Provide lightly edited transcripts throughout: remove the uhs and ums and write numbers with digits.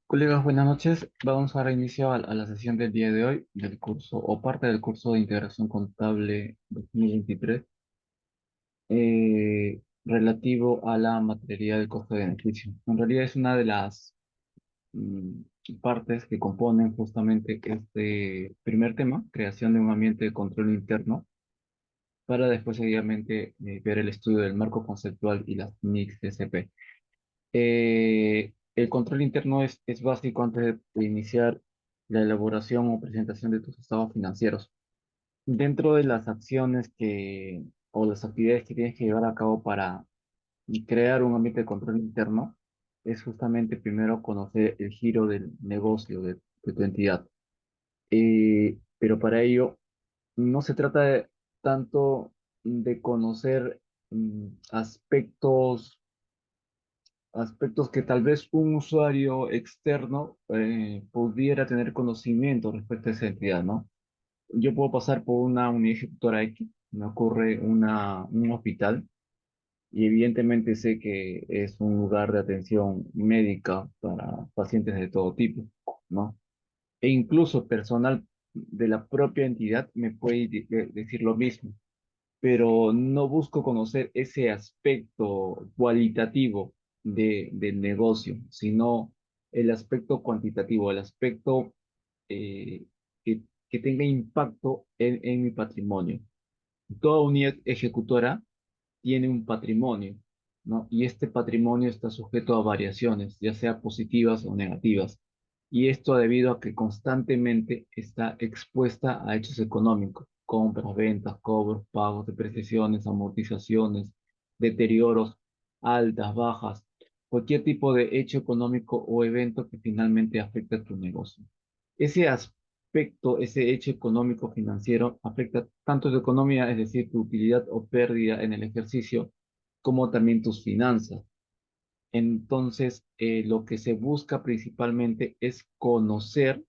Colegas, buenas noches. Vamos a dar inicio a la sesión del día de hoy del curso o parte del curso de Integración Contable 2023 relativo a la materia del costo de beneficio. En realidad es una de las mm, partes que componen justamente este primer tema, creación de un ambiente de control interno, para después seguidamente ver el estudio del marco conceptual y las NICs de CP. El control interno es básico antes de iniciar la elaboración o presentación de tus estados financieros. Dentro de las acciones o las actividades que tienes que llevar a cabo para crear un ambiente de control interno, es justamente primero conocer el giro del negocio de tu entidad. Pero para ello no se trata tanto de conocer aspectos que tal vez un usuario externo pudiera tener conocimiento respecto a esa entidad, ¿no? Yo puedo pasar por una unidad ejecutora X, me ocurre un hospital y evidentemente sé que es un lugar de atención médica para pacientes de todo tipo, ¿no? E incluso personal de la propia entidad me puede decir lo mismo, pero no busco conocer ese aspecto cualitativo del negocio, sino el aspecto cuantitativo, el aspecto eh, que tenga impacto en mi patrimonio. Toda unidad ejecutora tiene un patrimonio, ¿no? Y este patrimonio está sujeto a variaciones, ya sea positivas o negativas. Y esto debido a que constantemente está expuesta a hechos económicos, compras, ventas, cobros, pagos, depreciaciones, amortizaciones, deterioros, altas, bajas, cualquier tipo de hecho económico o evento que finalmente afecta a tu negocio. Ese aspecto, ese hecho económico financiero afecta tanto tu economía, es decir, tu utilidad o pérdida en el ejercicio, como también tus finanzas. Entonces, lo que se busca principalmente es conocer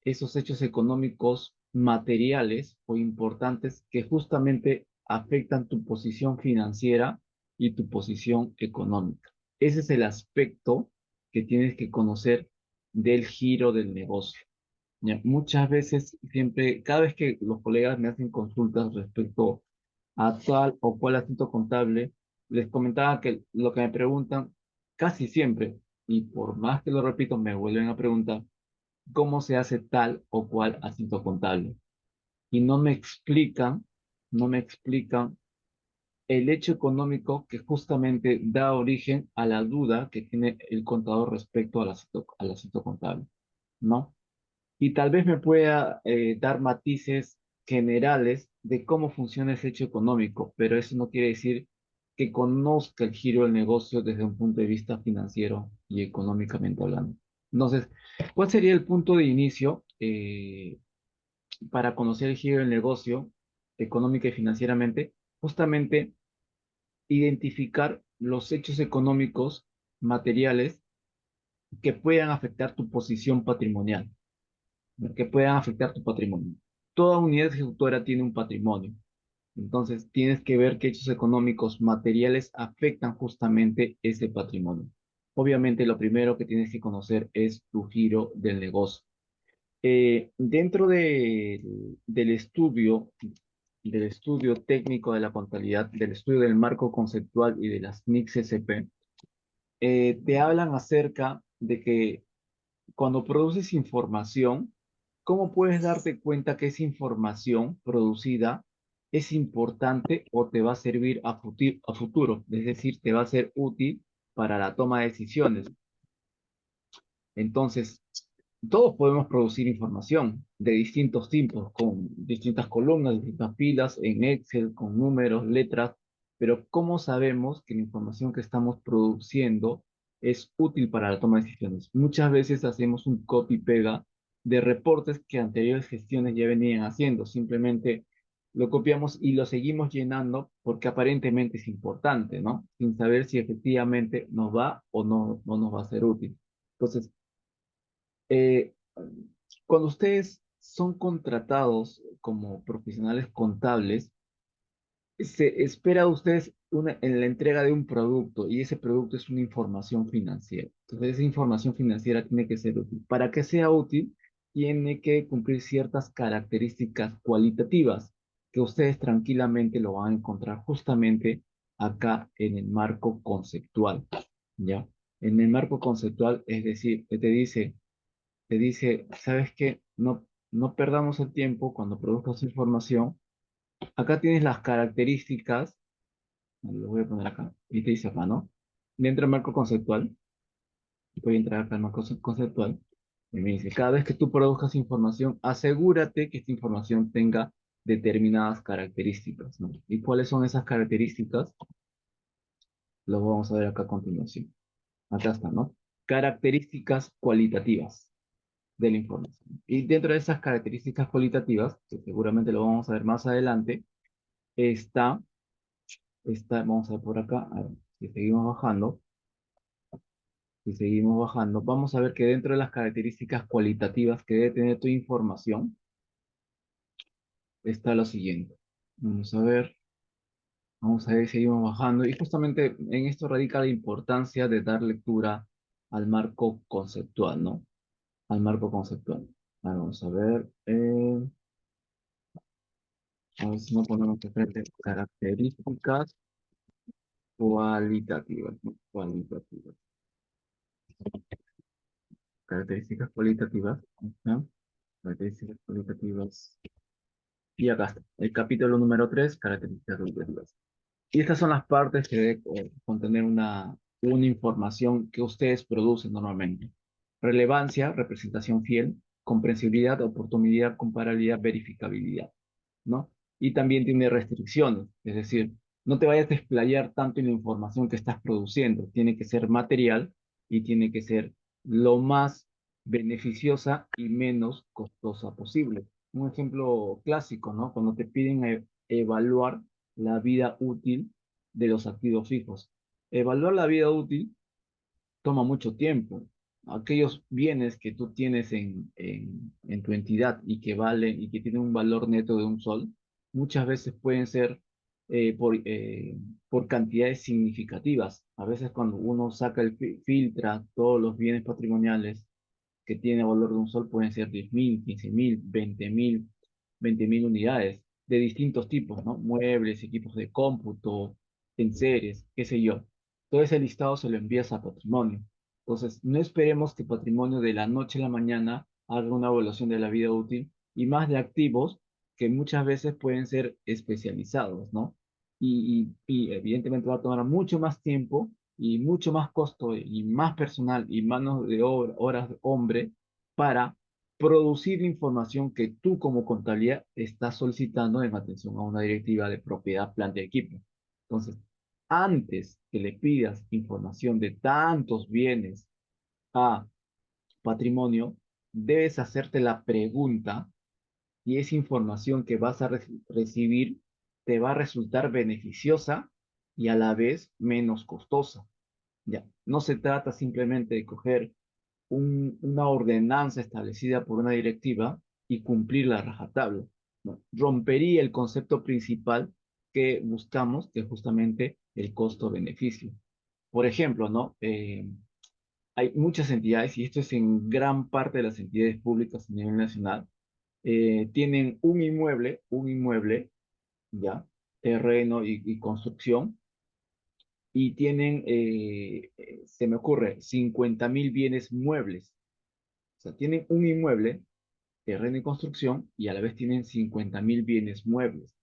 esos hechos económicos materiales o importantes que justamente afectan tu posición financiera y tu posición económica. Ese es el aspecto que tienes que conocer del giro del negocio. ¿Ya? Muchas veces, siempre, cada vez que los colegas me hacen consultas respecto a tal o cual asunto contable, les comentaba que lo que me preguntan casi siempre, y por más que lo repito, me vuelven a preguntar cómo se hace tal o cual asunto contable. Y no me explican el hecho económico que justamente da origen a la duda que tiene el contador respecto al asunto contable, ¿no? Y tal vez me pueda dar matices generales de cómo funciona ese hecho económico, pero eso no quiere decir que conozca el giro del negocio desde un punto de vista financiero y económicamente hablando. Entonces, ¿cuál sería el punto de inicio para conocer el giro del negocio económica y financieramente? Justamente identificar los hechos económicos materiales que puedan afectar tu posición patrimonial, ¿no? Que puedan afectar tu patrimonio. Toda unidad ejecutora tiene un patrimonio. Entonces, tienes que ver qué hechos económicos materiales afectan justamente ese patrimonio. Obviamente, lo primero que tienes que conocer es tu giro del negocio. Dentro del estudio técnico de la contabilidad, del estudio del marco conceptual y de las NICS SP, te hablan acerca de que cuando produces información, ¿cómo puedes darte cuenta que esa información producida es importante o te va a servir a futuro? Es decir, te va a ser útil para la toma de decisiones. Entonces, todos podemos producir información de distintos tipos, con distintas columnas, distintas filas, en Excel, con números, letras, pero ¿cómo sabemos que la información que estamos produciendo es útil para la toma de decisiones? Muchas veces hacemos un copy-pega de reportes que anteriores gestiones ya venían haciendo, simplemente lo copiamos y lo seguimos llenando porque aparentemente es importante, ¿no? Sin saber si efectivamente nos va o no nos va a ser útil. Entonces, eh, cuando ustedes son contratados como profesionales contables, se espera de ustedes en la entrega de un producto y ese producto es una información financiera. Entonces, esa información financiera tiene que ser útil. Para que sea útil, tiene que cumplir ciertas características cualitativas que ustedes tranquilamente lo van a encontrar justamente acá en el marco conceptual, ¿ya? En el marco conceptual, es decir, te dice, ¿sabes qué? No perdamos el tiempo cuando produzcas información. Acá tienes las características, lo voy a poner acá, y te dice acá, ¿no? Dentro del marco conceptual, voy a entrar acá al marco conceptual, y me dice, cada vez que tú produzcas información, asegúrate que esta información tenga determinadas características, ¿no? ¿Y cuáles son esas características? Lo vamos a ver acá a continuación. Acá está, ¿no? Características cualitativas de la información. Y dentro de esas características cualitativas, que seguramente lo vamos a ver más adelante, está, vamos a ver por acá, a ver, si seguimos bajando, si seguimos bajando, vamos a ver que dentro de las características cualitativas que debe tener tu información, está lo siguiente. Vamos a ver, seguimos bajando. Y justamente en esto radica la importancia de dar lectura al marco conceptual, ¿no? Al marco conceptual. Vamos a ver si no ponemos de frente características cualitativas, ¿no? Cualitativas. Características cualitativas. ¿No? Características cualitativas. Y acá está, el capítulo número 3, características cualitativas. Y estas son las partes que debe contener una información que ustedes producen normalmente. Relevancia, representación fiel, comprensibilidad, oportunidad, comparabilidad, verificabilidad, ¿no? Y también tiene restricciones, es decir, no te vayas a explayar tanto en la información que estás produciendo, tiene que ser material y tiene que ser lo más beneficiosa y menos costosa posible. Un ejemplo clásico, ¿no? Cuando te piden evaluar la vida útil de los activos fijos. Evaluar la vida útil toma mucho tiempo. Aquellos bienes que tú tienes en tu entidad y que valen y que tienen un valor neto de un sol, muchas veces pueden ser por cantidades significativas. A veces cuando uno saca filtra todos los bienes patrimoniales que tiene valor de un sol pueden ser 10.000, 15.000, 20.000 unidades de distintos tipos, ¿no? Muebles, equipos de cómputo, enseres, qué sé yo. Todo ese listado se lo envías a patrimonio. Entonces, no esperemos que patrimonio de la noche a la mañana haga una evaluación de la vida útil y más de activos que muchas veces pueden ser especializados, ¿no? Y evidentemente va a tomar mucho más tiempo y mucho más costo y más personal y manos de obra, horas de hombre para producir información que tú como contabilidad estás solicitando en atención a una directiva de propiedad, planta y equipo. Entonces, antes que le pidas información de tantos bienes a patrimonio, debes hacerte la pregunta y esa información que vas a recibir te va a resultar beneficiosa y a la vez menos costosa. Ya, no se trata simplemente de coger una ordenanza establecida por una directiva y cumplir la rajatabla, ¿no? Rompería el concepto principal que buscamos, que es justamente el costo-beneficio. Por ejemplo, ¿no? Hay muchas entidades, y esto es en gran parte de las entidades públicas a nivel nacional, tienen un inmueble, ¿ya? Terreno y construcción, y tienen, se me ocurre, 50.000 bienes muebles. O sea, tienen un inmueble, terreno y construcción, y a la vez tienen 50.000 bienes muebles.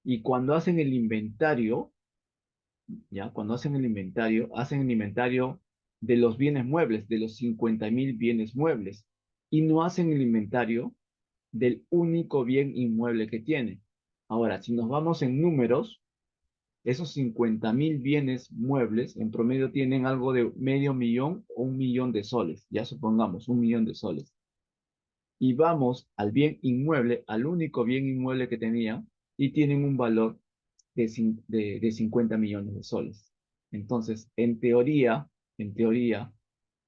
Y cuando hacen el inventario, ¿ya? Cuando hacen el inventario de los bienes muebles, de los 50.000 bienes muebles, y no hacen el inventario del único bien inmueble que tiene. Ahora, si nos vamos en números, esos 50.000 bienes muebles en promedio tienen algo de medio millón o 1.000.000 de soles, ya supongamos 1.000.000 de soles. Y vamos al bien inmueble, al único bien inmueble que tenía, y tienen un valor de 50 millones de soles. Entonces, en teoría,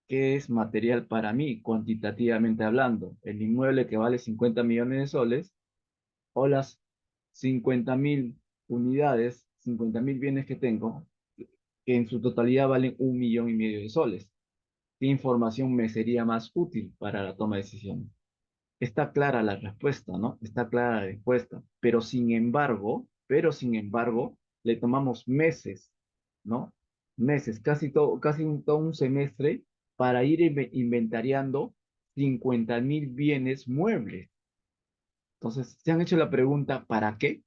¿qué es material para mí, cuantitativamente hablando? El inmueble que vale 50 millones de soles o las 50.000 unidades, 50.000 bienes que tengo, que en su totalidad valen 1,5 millones de soles. ¿Qué información me sería más útil para la toma de decisiones? Está clara la respuesta, ¿no? Está clara la respuesta, pero sin embargo, le tomamos meses, ¿no? Meses, todo un semestre para ir inventariando 50.000 bienes muebles. Entonces, ¿se han hecho la pregunta, ¿para qué?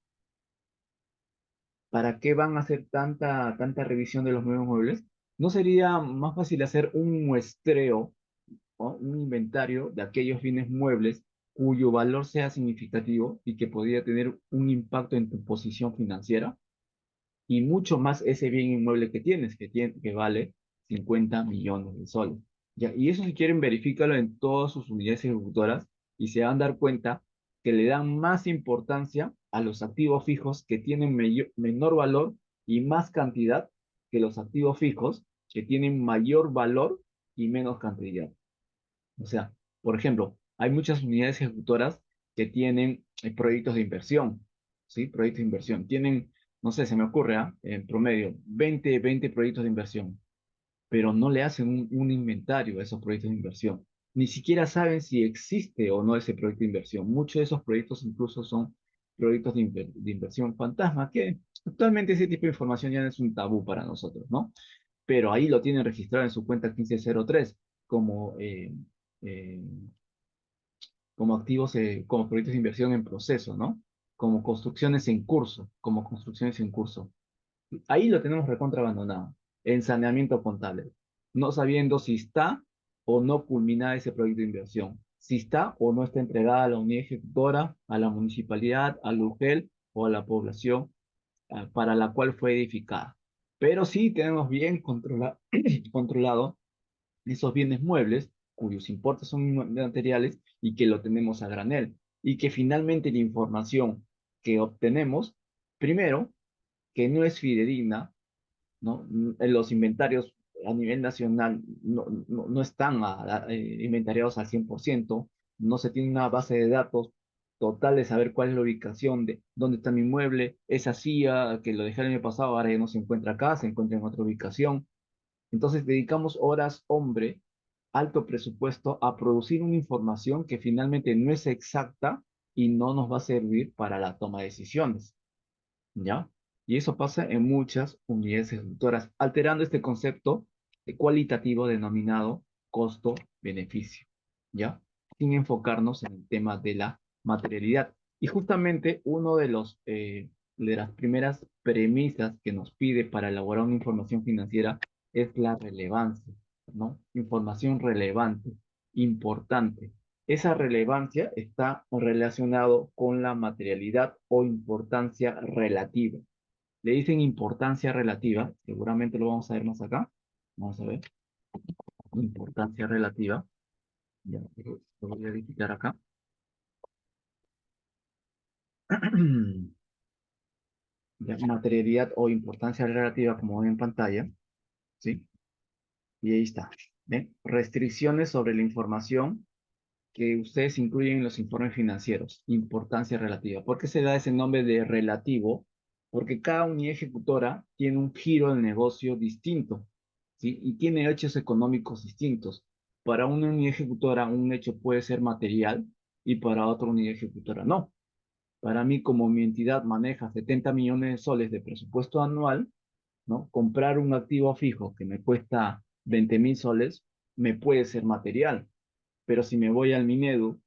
¿Para qué van a hacer tanta revisión de los nuevos muebles? ¿No sería más fácil hacer un muestreo, ¿no? Un inventario de aquellos bienes muebles cuyo valor sea significativo y que podría tener un impacto en tu posición financiera? Y mucho más ese bien inmueble que vale 50 millones de soles. Ya, y eso, si quieren, verifícalo en todas sus unidades ejecutoras y se van a dar cuenta que le dan más importancia a los activos fijos que tienen menor valor y más cantidad que los activos fijos que tienen mayor valor y menos cantidad. O sea, por ejemplo, hay muchas unidades ejecutoras que tienen proyectos de inversión, ¿sí? Proyectos de inversión. Tienen, no sé, se me ocurre, ¿ah? En promedio, 20 proyectos de inversión, pero no le hacen un inventario a esos proyectos de inversión. Ni siquiera saben si existe o no ese proyecto de inversión. Muchos de esos proyectos incluso son proyectos de inversión fantasma, que actualmente ese tipo de información ya no es un tabú para nosotros, ¿no? Pero ahí lo tienen registrado en su cuenta 1503 como, eh, como activos, como proyectos de inversión en proceso, ¿no? Como construcciones en curso. Ahí lo tenemos recontra abandonado, en saneamiento contable, no sabiendo si está o no culminada ese proyecto de inversión, si está o no está entregada a la unidad ejecutora, a la municipalidad, al UGEL o a la población para la cual fue edificada. Pero sí tenemos bien controlado esos bienes muebles cuyos importes son materiales y que lo tenemos a granel. Y que finalmente la información que obtenemos, primero, que no es fidedigna, ¿no? Los inventarios a nivel nacional no están inventariados al 100%, no se tiene una base de datos total de saber cuál es la ubicación de dónde está mi inmueble, esa CIA que lo dejé el año pasado, ahora ya no se encuentra acá, se encuentra en otra ubicación. Entonces dedicamos horas, hombre, alto presupuesto a producir una información que finalmente no es exacta y no nos va a servir para la toma de decisiones, ¿ya? Y eso pasa en muchas unidades ejecutoras, alterando este concepto cualitativo denominado costo-beneficio, ¿ya? Sin enfocarnos en el tema de la materialidad. Y justamente uno de las primeras premisas que nos pide para elaborar una información financiera es la relevancia, ¿no? Información relevante, importante. Esa relevancia está relacionado con la materialidad o importancia relativa. Le dicen importancia relativa, seguramente lo vamos a ver más acá. Vamos a ver, importancia relativa. Ya, lo voy a editar acá. Ya, materialidad o importancia relativa, como ven en pantalla, ¿sí? Y ahí está. ¿Ven? Restricciones sobre la información que ustedes incluyen en los informes financieros, importancia relativa. ¿Por qué se da ese nombre de relativo? Porque cada unidad ejecutora tiene un giro de negocio distinto, ¿sí? Y tiene hechos económicos distintos. Para una unidad ejecutora, un hecho puede ser material y para otra unidad ejecutora no. Para mí, como mi entidad maneja 70 millones de soles de presupuesto anual, ¿no? Comprar un activo fijo que me cuesta 20.000 soles me puede ser material, pero si me voy al Minedu,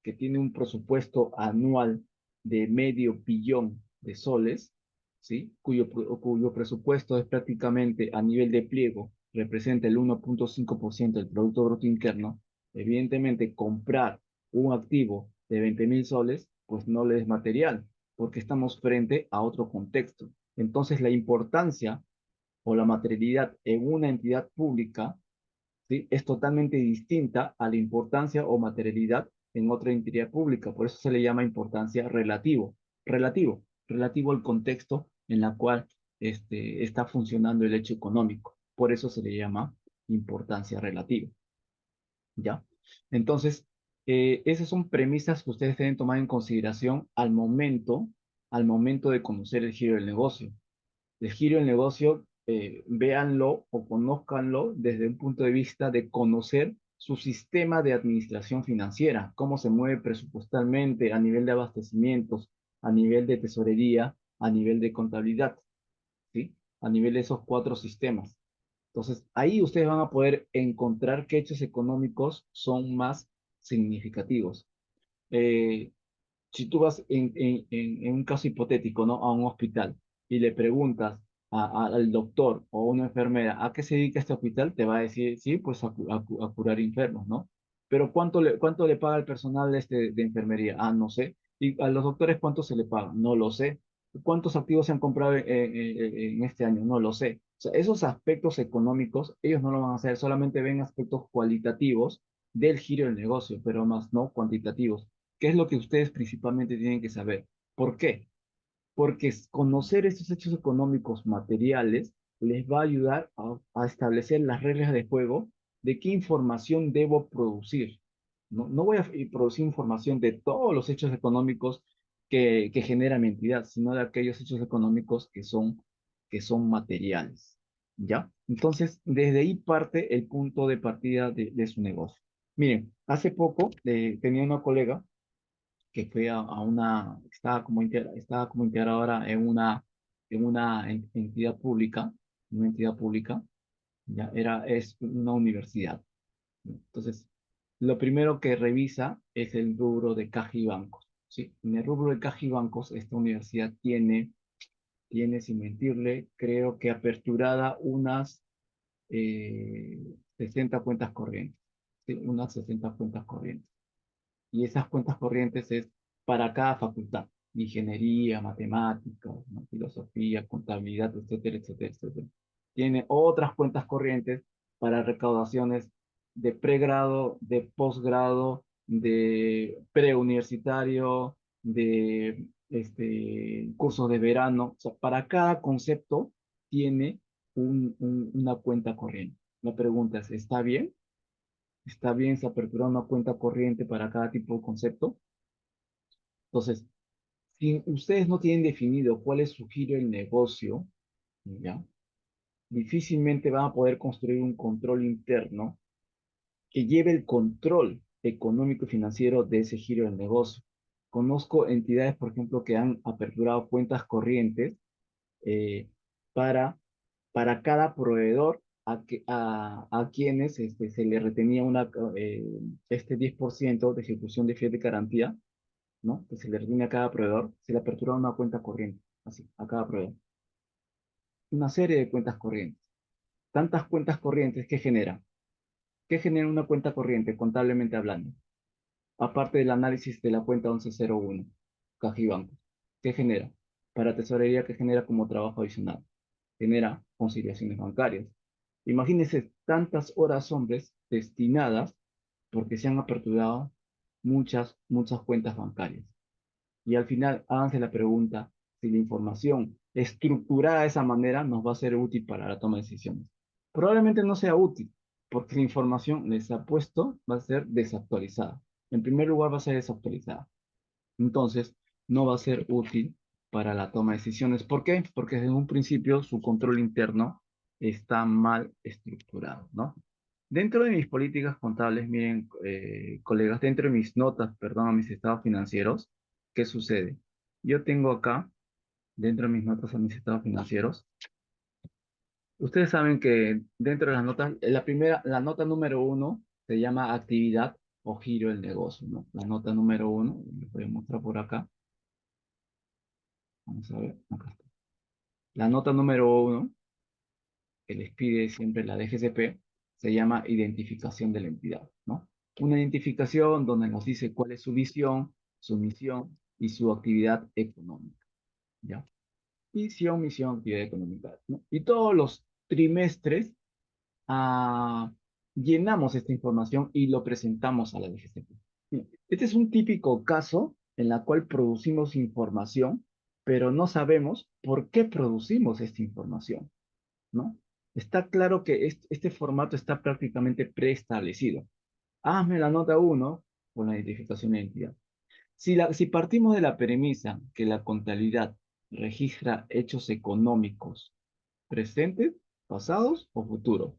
que tiene un presupuesto anual de 500 millones de soles, ¿sí? Cuyo presupuesto es prácticamente a nivel de pliego, representa el 1,5% del Producto Bruto Interno, evidentemente comprar un activo de 20.000 soles, pues no le es material, porque estamos frente a otro contexto. Entonces, la importancia o la materialidad en una entidad pública, ¿sí? Es totalmente distinta a la importancia o materialidad en otra entidad pública. Por eso se le llama importancia relativo al contexto en la cual está funcionando el hecho económico. Por eso se le llama importancia relativa, ¿ya? Entonces, esas son premisas que ustedes deben tomar en consideración al momento de conocer el giro del negocio. El giro del negocio, véanlo o conózcanlo desde un punto de vista de conocer su sistema de administración financiera, cómo se mueve presupuestalmente a nivel de abastecimientos, a nivel de tesorería, a nivel de contabilidad, ¿sí? A nivel de esos cuatro sistemas. Entonces, ahí ustedes van a poder encontrar qué hechos económicos son más significativos. Eh, si tú vas en un caso hipotético, ¿no? A un hospital y le preguntas al doctor o a una enfermera a qué se dedica este hospital, te va a decir, sí, pues a curar enfermos, ¿no? Pero cuánto le paga el personal de enfermería? Ah, no sé. ¿Y a los doctores cuánto se le paga? No lo sé. ¿Cuántos activos se han comprado en este año? No lo sé. O sea, esos aspectos económicos, ellos no lo van a hacer, solamente ven aspectos cualitativos del giro del negocio, pero más no cuantitativos. ¿Qué es lo que ustedes principalmente tienen que saber? ¿Por qué? Porque conocer estos hechos económicos materiales les va a ayudar a establecer las reglas de juego de qué información debo producir. No, no voy a producir información de todos los hechos económicos que genera mi entidad, sino de aquellos hechos económicos que son materiales. ¿Ya? Entonces, desde ahí parte el punto de partida de su negocio. Miren, hace poco tenía una colega que fue a una, estaba como integradora en una una entidad pública, ya es una universidad. Entonces, lo primero que revisa es el rubro de caja y bancos, ¿sí? En el rubro de caja y bancos, esta universidad sin mentirle, creo que aperturada unas 60 cuentas corrientes, ¿sí? Unas 60 cuentas corrientes. Y esas cuentas corrientes es para cada facultad, ingeniería, matemáticas, ¿no? Filosofía, contabilidad, etcétera, etcétera, etcétera. Tiene otras cuentas corrientes para recaudaciones de pregrado, de posgrado, de preuniversitario, de cursos de verano. O sea, para cada concepto tiene una cuenta corriente. La pregunta es, ¿está bien? ¿Está bien se apertura una cuenta corriente para cada tipo de concepto? Entonces, si ustedes no tienen definido cuál es su giro del negocio, ¿ya? Difícilmente van a poder construir un control interno que lleve el control económico y financiero de ese giro del negocio. Conozco entidades, por ejemplo, que han aperturado cuentas corrientes eh, para, para cada proveedor a quienes se le retenía eh, este 10% de ejecución de fiel de garantía, ¿no? Que se le retiene a cada proveedor, se le apertura una cuenta corriente, así, a cada proveedor. Una serie de cuentas corrientes. Tantas cuentas corrientes que genera. ¿Qué genera una cuenta corriente, contablemente hablando? Aparte del análisis de la cuenta 1101, Caja y Banco. ¿Qué genera? Para tesorería, ¿qué genera como trabajo adicional? Genera conciliaciones bancarias. Imagínense tantas horas hombres destinadas porque se han aperturado muchas cuentas bancarias. Y al final, háganse la pregunta si la información estructurada de esa manera nos va a ser útil para la toma de decisiones. Probablemente no sea útil, porque la información, les ha puesto, va a ser desactualizada. En primer lugar, va a ser desactualizada. Entonces, no va a ser útil para la toma de decisiones. ¿Por qué? Porque desde un principio su control interno está mal estructurado, ¿no? Dentro de mis políticas contables, miren, colegas, dentro de mis notas, perdón, mis estados financieros, ¿qué sucede? Yo tengo acá, dentro de mis notas a mis estados financieros, ustedes saben que dentro de las notas, la nota número uno se llama actividad o giro del negocio, ¿no? La nota número uno, les voy a mostrar por acá, vamos a ver, acá está. La nota número uno, que les pide siempre la DGCP, se llama identificación de la entidad, ¿no? Una identificación donde nos dice cuál es su visión, su misión y su actividad económica, ¿ya? Visión, misión, actividad económica, ¿no? Y todos los trimestres ah, llenamos esta información y lo presentamos a la DGCP. Este es un típico caso en la cual producimos información, pero no sabemos por qué producimos esta información, ¿no? Está claro que este formato está prácticamente preestablecido. Hazme la nota uno con la identificación de identidad. Si partimos de la premisa que la contabilidad registra hechos económicos presentes, pasados o futuros.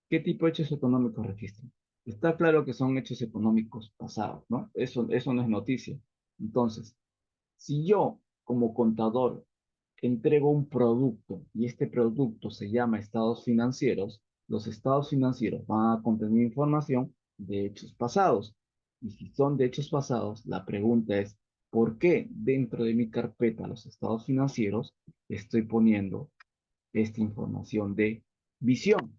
¿Qué tipo de hechos económicos registra? Está claro que son hechos económicos pasados, ¿no? Eso no es noticia. Entonces, si yo como contador entrego un producto y este producto se llama estados financieros, los estados financieros van a contener información de hechos pasados. Y si son de hechos pasados, la pregunta es, ¿por qué dentro de mi carpeta los estados financieros estoy poniendo esta información de visión?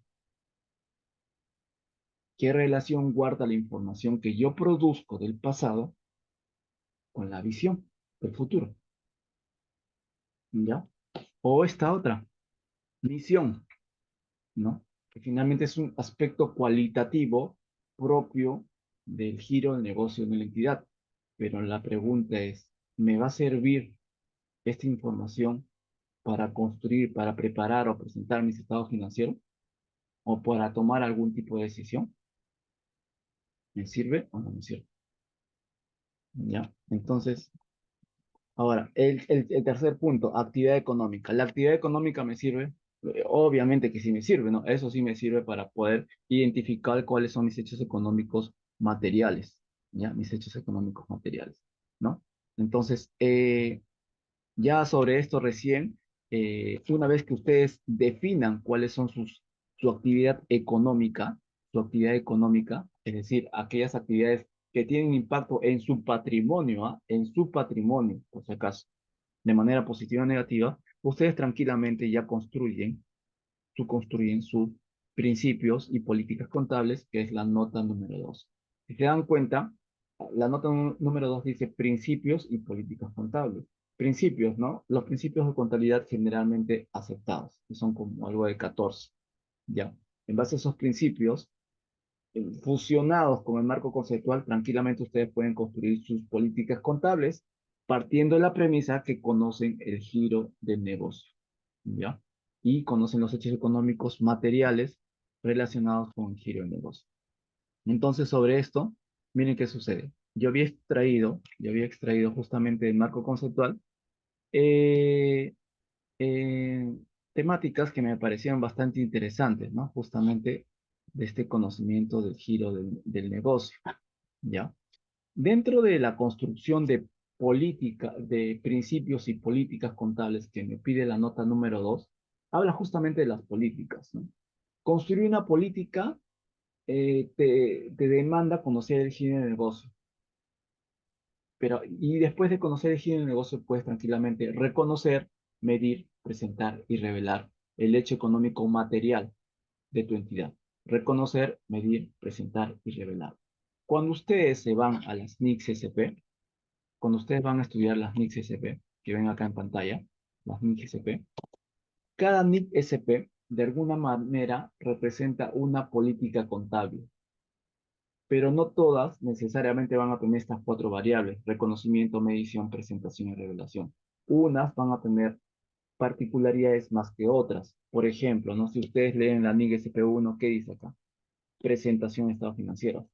¿Qué relación guarda la información que yo produzco del pasado con la visión del futuro? ¿Ya? O esta otra, misión, ¿no? Que finalmente es un aspecto cualitativo propio del giro del negocio de la entidad. Pero la pregunta es, ¿me va a servir esta información para construir, para preparar o presentar mis estados financieros? ¿O para tomar algún tipo de decisión? ¿Me sirve o no me sirve? ¿Ya? Entonces, ahora, el tercer punto, actividad económica. ¿La actividad económica me sirve? Obviamente que sí me sirve, ¿no? Eso sí me sirve para poder identificar cuáles son mis hechos económicos materiales, ¿ya? Mis hechos económicos materiales, ¿no? Entonces, ya sobre esto recién, una vez que ustedes definan cuáles son su su actividad económica, es decir, aquellas actividades que tienen impacto en su patrimonio, ¿ah? En su patrimonio, por si acaso, de manera positiva o negativa, ustedes tranquilamente ya construyen sus principios y políticas contables, que es la nota número 2. Si se dan cuenta, la nota número 2 dice principios y políticas contables. Principios, ¿no? Los principios de contabilidad generalmente aceptados, que son como algo de 14, ¿ya? En base a esos principios, fusionados con el marco conceptual, tranquilamente ustedes pueden construir sus políticas contables partiendo de la premisa que conocen el giro del negocio, ¿ya? Y conocen los hechos económicos materiales relacionados con el giro del negocio. Entonces, sobre esto, miren qué sucede. Yo había extraído justamente del marco conceptual eh, eh, temáticas que me parecían bastante interesantes, ¿no? Justamente de este conocimiento del giro del negocio, ¿ya? Dentro de la construcción de política, de principios y políticas contables que me pide la nota número 2, habla justamente de las políticas, ¿no? Construir una política te demanda conocer el giro del negocio, pero y después de conocer el giro del negocio puedes tranquilamente reconocer, medir, presentar y revelar el hecho económico material de tu entidad. Reconocer, medir, presentar y revelar. Cuando ustedes se van a las NICS SP, cuando ustedes van a estudiar las NICS SP, que ven acá en pantalla, las NICS SP, cada NIC SP de alguna manera representa una política contable, pero no todas necesariamente van a tener estas cuatro variables: reconocimiento, medición, presentación y revelación. Unas van a tener particularidades más que otras. Por ejemplo, ¿no? Si ustedes leen la NIC SP1, ¿qué dice acá? Presentación de estados financieros.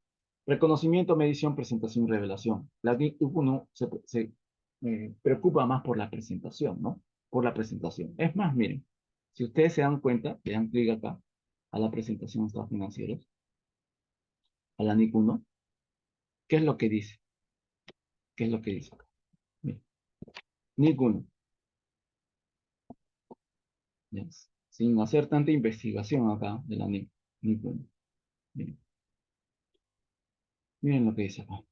Reconocimiento, medición, presentación y revelación. La NIC1 se preocupa más por la presentación, ¿no? Por la presentación. Es más, miren, si ustedes se dan cuenta, le dan clic acá a la presentación de estados financieros, a la NIC1, ¿qué es lo que dice? ¿Qué es lo que dice acá? Miren, NIC1, ¿ya? Sin hacer tanta investigación acá de la NIC1. Miren, miren lo que dice acá.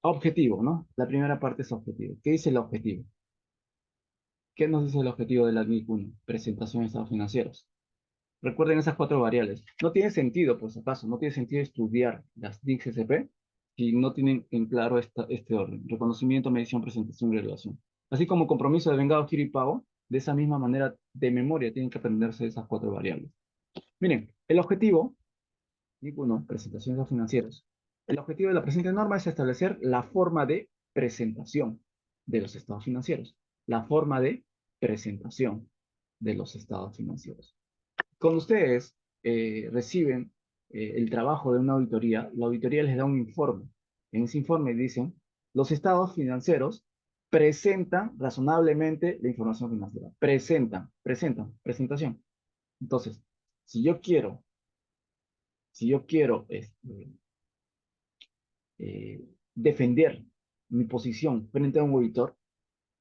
Objetivo, ¿no? La primera parte es objetivo. ¿Qué dice el objetivo? ¿Qué nos dice el objetivo de la NIC1? Presentación de estados financieros. Recuerden esas cuatro variables. No tiene sentido, por si acaso, no tiene sentido estudiar las NICS SP si no tienen en claro este orden: reconocimiento, medición, presentación y revelación. Así como compromiso de vengado, giro y pago, de esa misma manera de memoria tienen que aprenderse esas cuatro variables. Miren, el objetivo, NIC1, presentación de estados financieros. El objetivo de la presente norma es establecer la forma de presentación de los estados financieros. La forma de presentación de los estados financieros. Cuando ustedes reciben el trabajo de una auditoría, la auditoría les da un informe. En ese informe dicen, los estados financieros presentan razonablemente la información financiera. Presentación. Entonces, si yo quiero, si yo quiero eh, defender mi posición frente a un auditor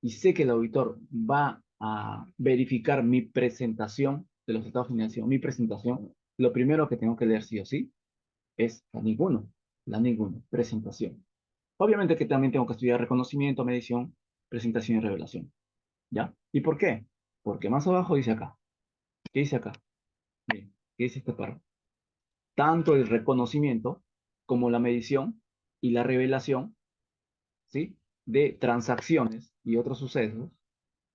y sé que el auditor va a verificar mi presentación de los estados financieros, mi presentación, lo primero que tengo que leer sí o sí es la ninguno, presentación. Obviamente que también tengo que estudiar reconocimiento, medición, presentación y revelación. ¿Ya? ¿Y por qué? Porque más abajo dice acá. ¿Qué dice acá? Miren, ¿qué dice este párrafo? Tanto el reconocimiento como la medición y la revelación, ¿sí? De transacciones y otros sucesos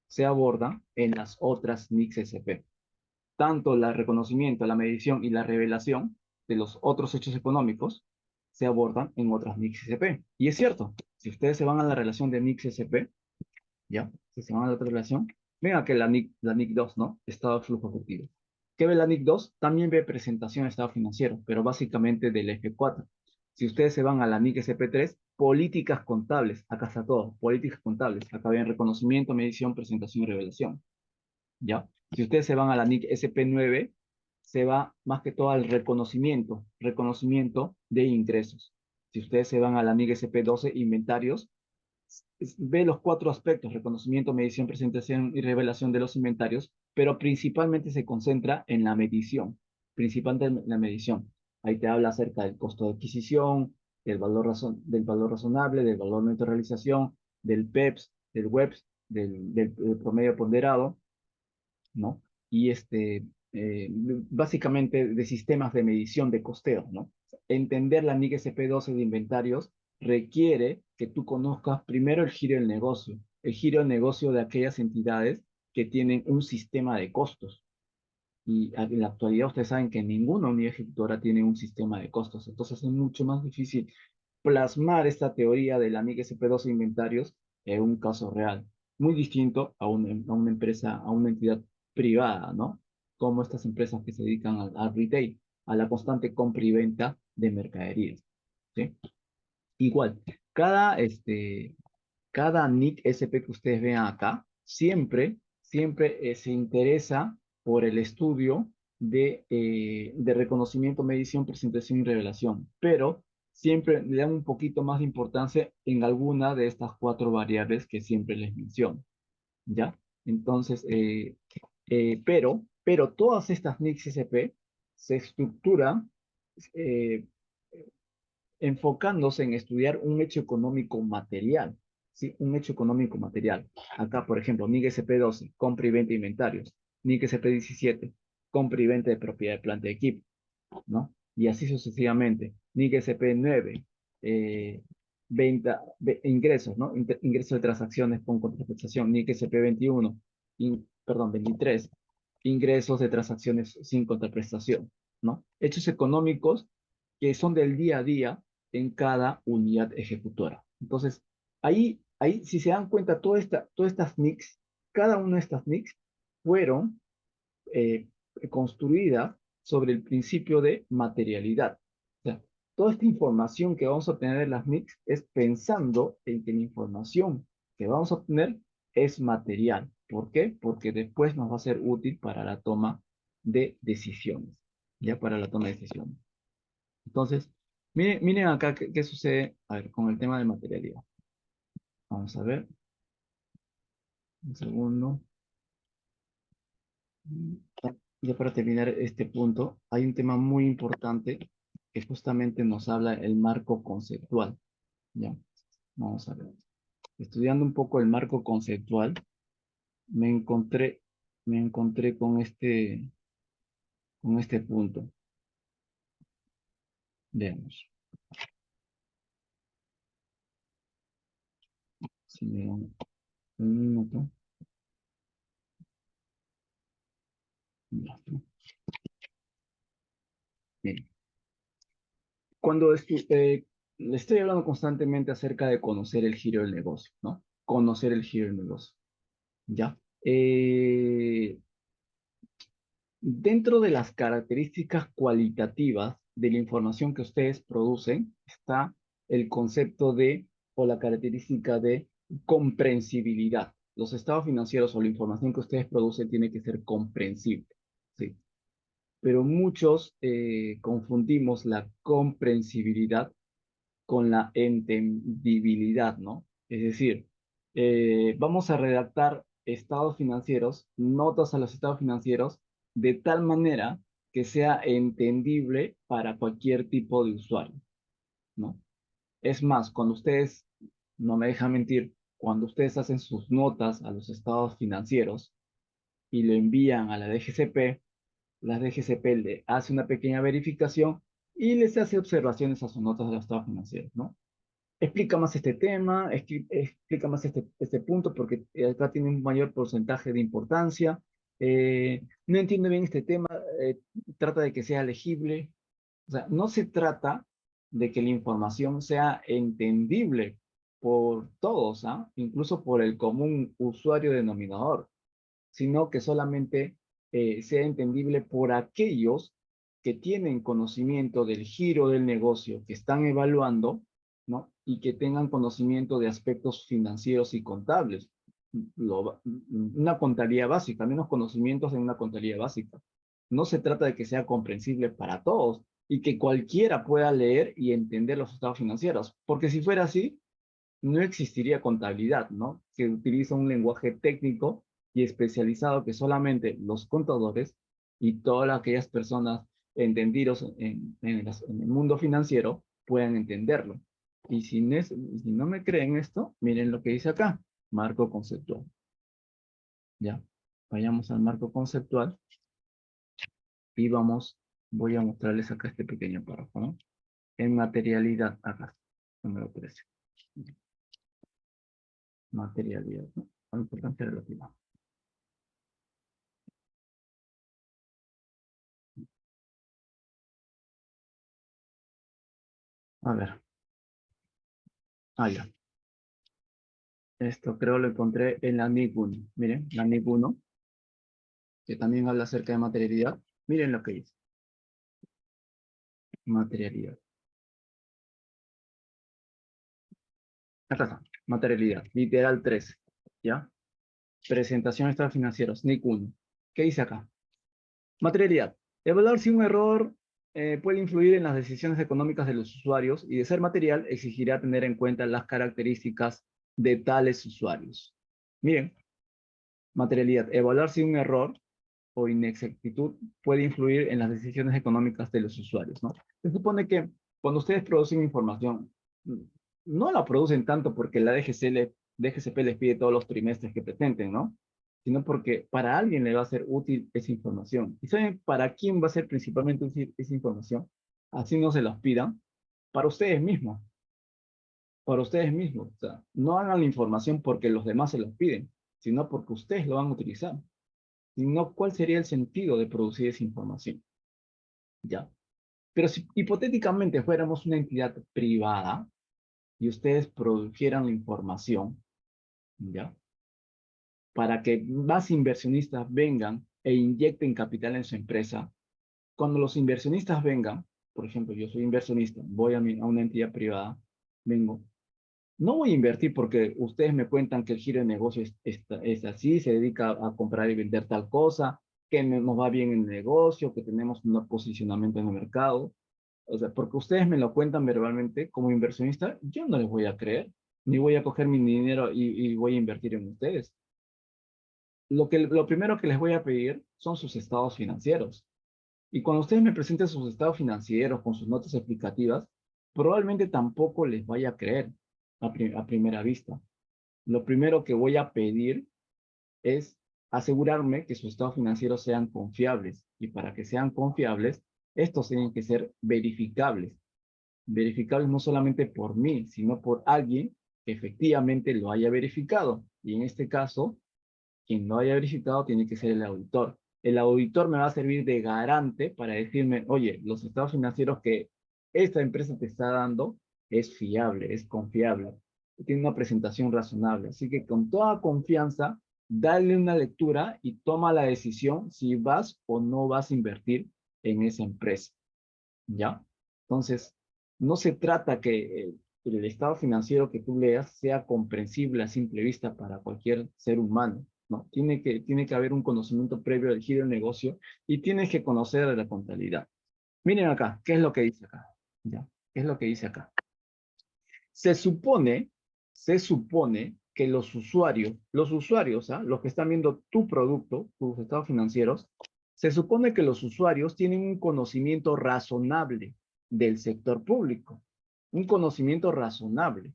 se abordan en las otras NICS SP. Tanto el reconocimiento, la medición y la revelación de los otros hechos económicos se abordan en otras NICS SP. Y es cierto, si ustedes se van a la relación de NICS SP, ¿ya? Si se van a la otra relación, vean que la NIC 2, ¿no? Estado de flujo efectivo. ¿Qué ve la NIC 2? También ve presentación de estado financiero, pero básicamente del F4. Si ustedes se van a la NIC SP3, políticas contables, acá está todo, políticas contables, acá ven reconocimiento, medición, presentación y revelación, ¿ya? Si ustedes se van a la NIC SP9, se va más que todo al reconocimiento de ingresos. Si ustedes se van a la NIC SP12, inventarios, ve los cuatro aspectos: reconocimiento, medición, presentación y revelación de los inventarios, pero principalmente se concentra en la medición, principalmente en la medición. Ahí te habla acerca del costo de adquisición, del valor razonable, del valor neto de realización, del PEPS, del WEPS, del promedio ponderado, ¿no? Y básicamente de sistemas de medición de costeo, ¿no? Entender la NIC SP12 de inventarios requiere que tú conozcas primero el giro del negocio de aquellas entidades que tienen un sistema de costos. Y en la actualidad ustedes saben que ninguna unidad ejecutora tiene un sistema de costos, entonces es mucho más difícil plasmar esta teoría de la NIC SP12 inventarios en un caso real, muy distinto a una empresa, a una entidad privada, ¿no? Como estas empresas que se dedican al retail, a la constante compra y venta de mercaderías, ¿sí? Igual, cada, este, cada NIC SP que ustedes vean acá, siempre se interesa por el estudio de reconocimiento, medición, presentación y revelación, pero siempre le dan un poquito más de importancia en alguna de estas cuatro variables que siempre les menciono, ¿ya? Entonces, pero todas estas NICs SP se estructuran eh, enfocándose en estudiar un hecho económico material, ¿sí? Un hecho económico material. Acá, por ejemplo, NIC SP12, compra y venta de inventarios. NIC SP17, compra y venta de propiedad de planta y equipo, ¿no? Y así sucesivamente. NIC SP9, ingresos, ¿no? Ingresos de transacciones con contraprestación. NIC SP21, perdón, 23, ingresos de transacciones sin contraprestación, ¿no? Hechos económicos que son del día a día en cada unidad ejecutora. Entonces, si se dan cuenta, todas estas NICs, cada una de estas NICs fueron eh, construidas sobre el principio de materialidad. O sea, toda esta información que vamos a obtener de las NICs es pensando en que la información que vamos a obtener es material. ¿Por qué? Porque después nos va a ser útil para la toma de decisiones. Ya para la toma de decisiones. Entonces, miren acá qué sucede, a ver, con el tema de materialidad. Vamos a ver, un segundo. Ya para terminar este punto, hay un tema muy importante que justamente nos habla el marco conceptual. Ya, vamos a ver. Estudiando un poco el marco conceptual, me encontré, me encontré con este punto. Veamos. Si me dan un minuto. Ya, ¿no? Miren. Le estoy hablando constantemente acerca de conocer el giro del negocio, ¿no? Conocer el giro del negocio, ¿ya? Dentro de las características cualitativas de la información que ustedes producen está el concepto de, o la característica de comprensibilidad. Los estados financieros o la información que ustedes producen tiene que ser comprensible, ¿sí? Pero muchos confundimos la comprensibilidad con la entendibilidad, ¿no? Es decir, vamos a redactar estados financieros, notas a los estados financieros, de tal manera que sea entendible para cualquier tipo de usuario, ¿no? Es más, cuando ustedes, no me dejan mentir, cuando ustedes hacen sus notas a los estados financieros y lo envían a la DGCP, la DGCP le hace una pequeña verificación y les hace observaciones a sus notas de los estados financieros, ¿no? Explica más este tema, explica más este punto porque acá tiene un mayor porcentaje de importancia. No entiendo bien este tema, eh, trata de que sea legible. O sea, no se trata de que la información sea entendible por todos, ¿ah? Incluso por el común usuario denominador, sino que solamente sea entendible por aquellos que tienen conocimiento del giro del negocio que están evaluando, ¿no? Y que tengan conocimiento de aspectos financieros y contables. Una contabilidad básica, menos conocimientos en una contabilidad básica. No se trata de que sea comprensible para todos y que cualquiera pueda leer y entender los estados financieros, porque si fuera así, no existiría contabilidad, ¿no? Que utiliza un lenguaje técnico y especializado que solamente los contadores y todas aquellas personas entendidos en el mundo financiero puedan entenderlo. Y si no me creen esto, miren lo que dice acá, marco conceptual. Ya, vayamos al marco conceptual y voy a mostrarles acá este pequeño párrafo, ¿no? En materialidad, acá, número 13. Materialidad, ¿no? Importancia relativa. A ver, ya. Esto creo lo encontré en la NIC 1. Miren, la NIC 1, que también habla acerca de materialidad. Miren lo que dice. Materialidad. Acá está. Materialidad. Literal 13. ¿Ya? Presentación de estados financieros. NIC 1. ¿Qué dice acá? Materialidad. Evaluar si un error puede influir en las decisiones económicas de los usuarios y de ser material exigirá tener en cuenta las características de tales usuarios. Miren, materialidad. Evaluar si un error o inexactitud puede influir en las decisiones económicas de los usuarios, ¿no? Se supone que cuando ustedes producen información, no la producen tanto porque la DGCP les pide todos los trimestres que presenten, ¿no? Sino porque para alguien le va a ser útil esa información. ¿Y saben para quién va a ser principalmente útil esa información? Así no se los pidan, para ustedes mismos, para ustedes mismos. O sea, no hagan la información porque los demás se los piden, sino porque ustedes lo van a utilizar. Sino cuál sería el sentido de producir esa información, ¿ya? Pero si hipotéticamente fuéramos una entidad privada y ustedes produjeran la información, ¿ya? Para que más inversionistas vengan e inyecten capital en su empresa, cuando los inversionistas vengan, por ejemplo, yo soy inversionista, voy a una entidad privada, vengo, no voy a invertir porque ustedes me cuentan que el giro de negocio es así, se dedica a comprar y vender tal cosa, que nos va bien en el negocio, que tenemos un posicionamiento en el mercado. O sea, porque ustedes me lo cuentan verbalmente como inversionista, yo no les voy a creer, ni voy a coger mi dinero y voy a invertir en ustedes. Lo primero que les voy a pedir son sus estados financieros. Y cuando ustedes me presenten sus estados financieros con sus notas explicativas, probablemente tampoco les vaya a creer a primera vista. Lo primero que voy a pedir es asegurarme que sus estados financieros sean confiables. Y para que sean confiables, estos tienen que ser verificables. Verificables no solamente por mí, sino por alguien que efectivamente lo haya verificado. Y en este caso, quien lo haya verificado tiene que ser el auditor. El auditor me va a servir de garante para decirme, oye, los estados financieros que esta empresa te está dando es fiable, es confiable, tiene una presentación razonable. Así que con toda confianza, dale una lectura y toma la decisión si vas o no vas a invertir en esa empresa. ¿Ya? Entonces, no se trata que el estado financiero que tú leas sea comprensible a simple vista para cualquier ser humano, ¿no? Tiene que haber un conocimiento previo del giro del negocio y tienes que conocer de la contabilidad. Miren acá, ¿qué es lo que dice acá? ¿Ya? ¿Qué es lo que dice acá? Se supone, se supone que los usuarios, ¿ah? Los que están viendo tu producto, tus estados financieros, se supone que los usuarios tienen un conocimiento razonable del sector público, un conocimiento razonable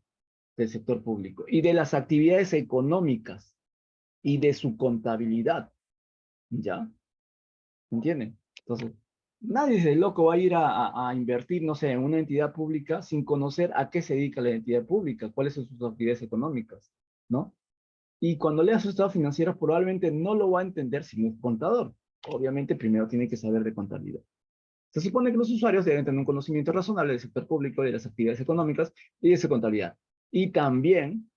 del sector público y de las actividades económicas y de su contabilidad, ¿ya? ¿Entienden? Entonces, nadie de loco va a ir a invertir, no sé, en una entidad pública sin conocer a qué se dedica la entidad pública, cuáles son sus actividades económicas, ¿no? Y cuando lea sus estados financieros probablemente no lo va a entender si no es contador. Obviamente primero tiene que saber de contabilidad. Se supone que los usuarios deben tener un conocimiento razonable del sector público, de las actividades económicas y de su contabilidad. Y también,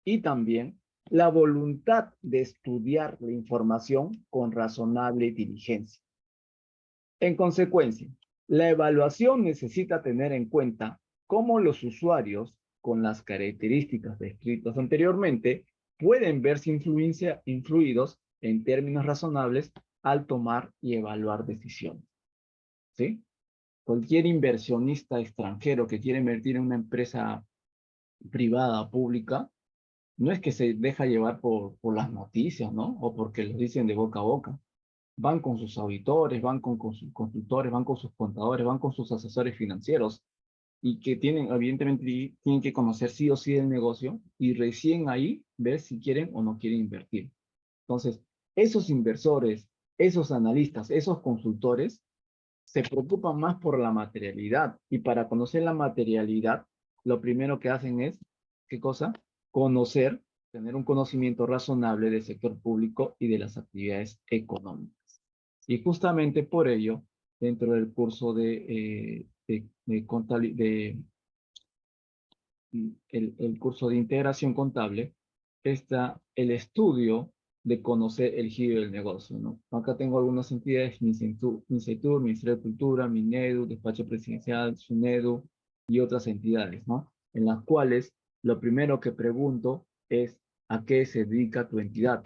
y también la voluntad de estudiar la información con razonable diligencia. En consecuencia, la evaluación necesita tener en cuenta cómo los usuarios, con las características descritas anteriormente, pueden verse influidos en términos razonables al tomar y evaluar decisiones. ¿Sí? Cualquier inversionista extranjero que quiere invertir en una empresa privada o pública, no es que se deja llevar por las noticias, ¿no? O porque lo dicen de boca a boca. Van con sus auditores, van con sus consultores, van con sus contadores, van con sus asesores financieros y que tienen, evidentemente, tienen que conocer sí o sí el negocio y recién ahí ver si quieren o no quieren invertir. Entonces, esos inversores, esos analistas, esos consultores se preocupan más por la materialidad y para conocer la materialidad, lo primero que hacen es, ¿qué cosa? Conocer, tener un conocimiento razonable del sector público y de las actividades económicas. Y justamente por ello, dentro del curso el curso de integración contable, está el estudio de conocer el giro del negocio, ¿no? Acá tengo algunas entidades, MINCETUR, Ministerio de Cultura, MINEDU, Despacho Presidencial, SUNEDU y otras entidades, ¿no? En las cuales lo primero que pregunto es ¿a qué se dedica tu entidad?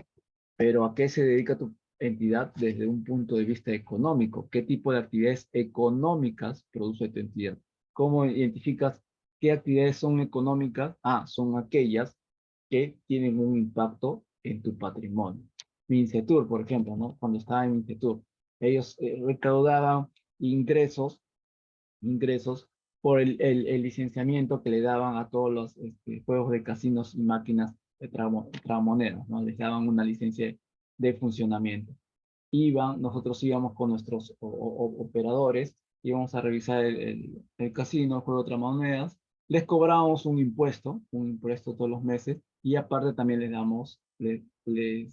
Pero ¿a qué se dedica tu entidad desde un punto de vista económico? ¿Qué tipo de actividades económicas produce tu entidad? ¿Cómo identificas qué actividades son económicas? Ah, son aquellas que tienen un impacto en tu patrimonio. Mincetur, por ejemplo, ¿no? Cuando estaba en Mincetur, ellos recaudaban ingresos, ingresos por el licenciamiento que le daban a todos los juegos de casinos y máquinas de tragamonedas, ¿no? Les daban una licencia de funcionamiento. Nosotros íbamos con nuestros operadores, íbamos a revisar el casino, el juego de tragamonedas, les cobrábamos un impuesto todos los meses, y aparte también les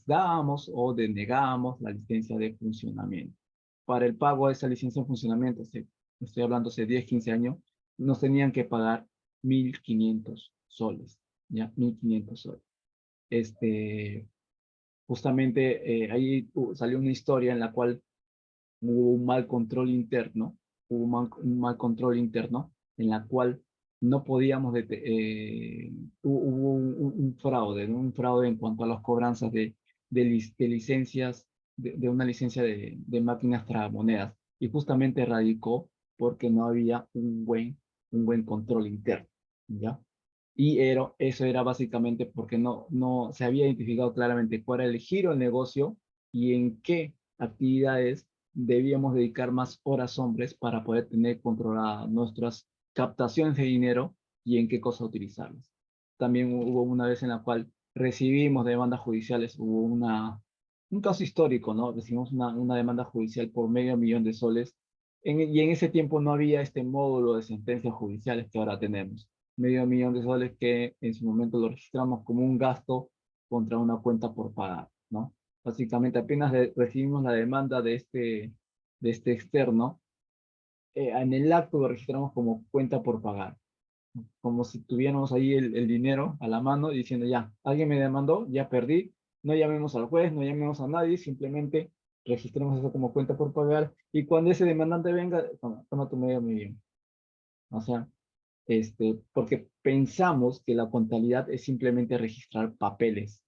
dábamos o denegábamos la licencia de funcionamiento. Para el pago de esa licencia de funcionamiento, estoy hablando hace 10, 15 años, nos tenían que pagar 1.500 soles, ¿ya? 1.500 soles. Justamente ahí salió una historia en la cual hubo un mal control interno, un mal control interno en la cual no podíamos, hubo un fraude, ¿no? Un fraude en cuanto a las cobranzas de licencias, de una licencia de máquinas tragamonedas, y justamente radicó porque no había un buen control interno, ¿ya? Eso era básicamente porque no se había identificado claramente cuál era el giro del negocio y en qué actividades debíamos dedicar más horas hombres para poder tener controladas nuestras captaciones de dinero y en qué cosa utilizarlas. También hubo una vez en la cual recibimos demandas judiciales, hubo un caso histórico, ¿no? Recibimos una demanda judicial por $500,000 y en ese tiempo no había este módulo de sentencias judiciales que ahora tenemos. $500,000 que en su momento lo registramos como un gasto contra una cuenta por pagar, ¿no? Básicamente apenas recibimos la demanda de este externo, en el acto lo registramos como cuenta por pagar, como si tuviéramos ahí el dinero a la mano diciendo ya, alguien me demandó, ya perdí, no llamemos al juez, no llamemos a nadie, simplemente registremos eso como cuenta por pagar y cuando ese demandante venga, toma tu $500,000. O sea, porque pensamos que la contabilidad es simplemente registrar papeles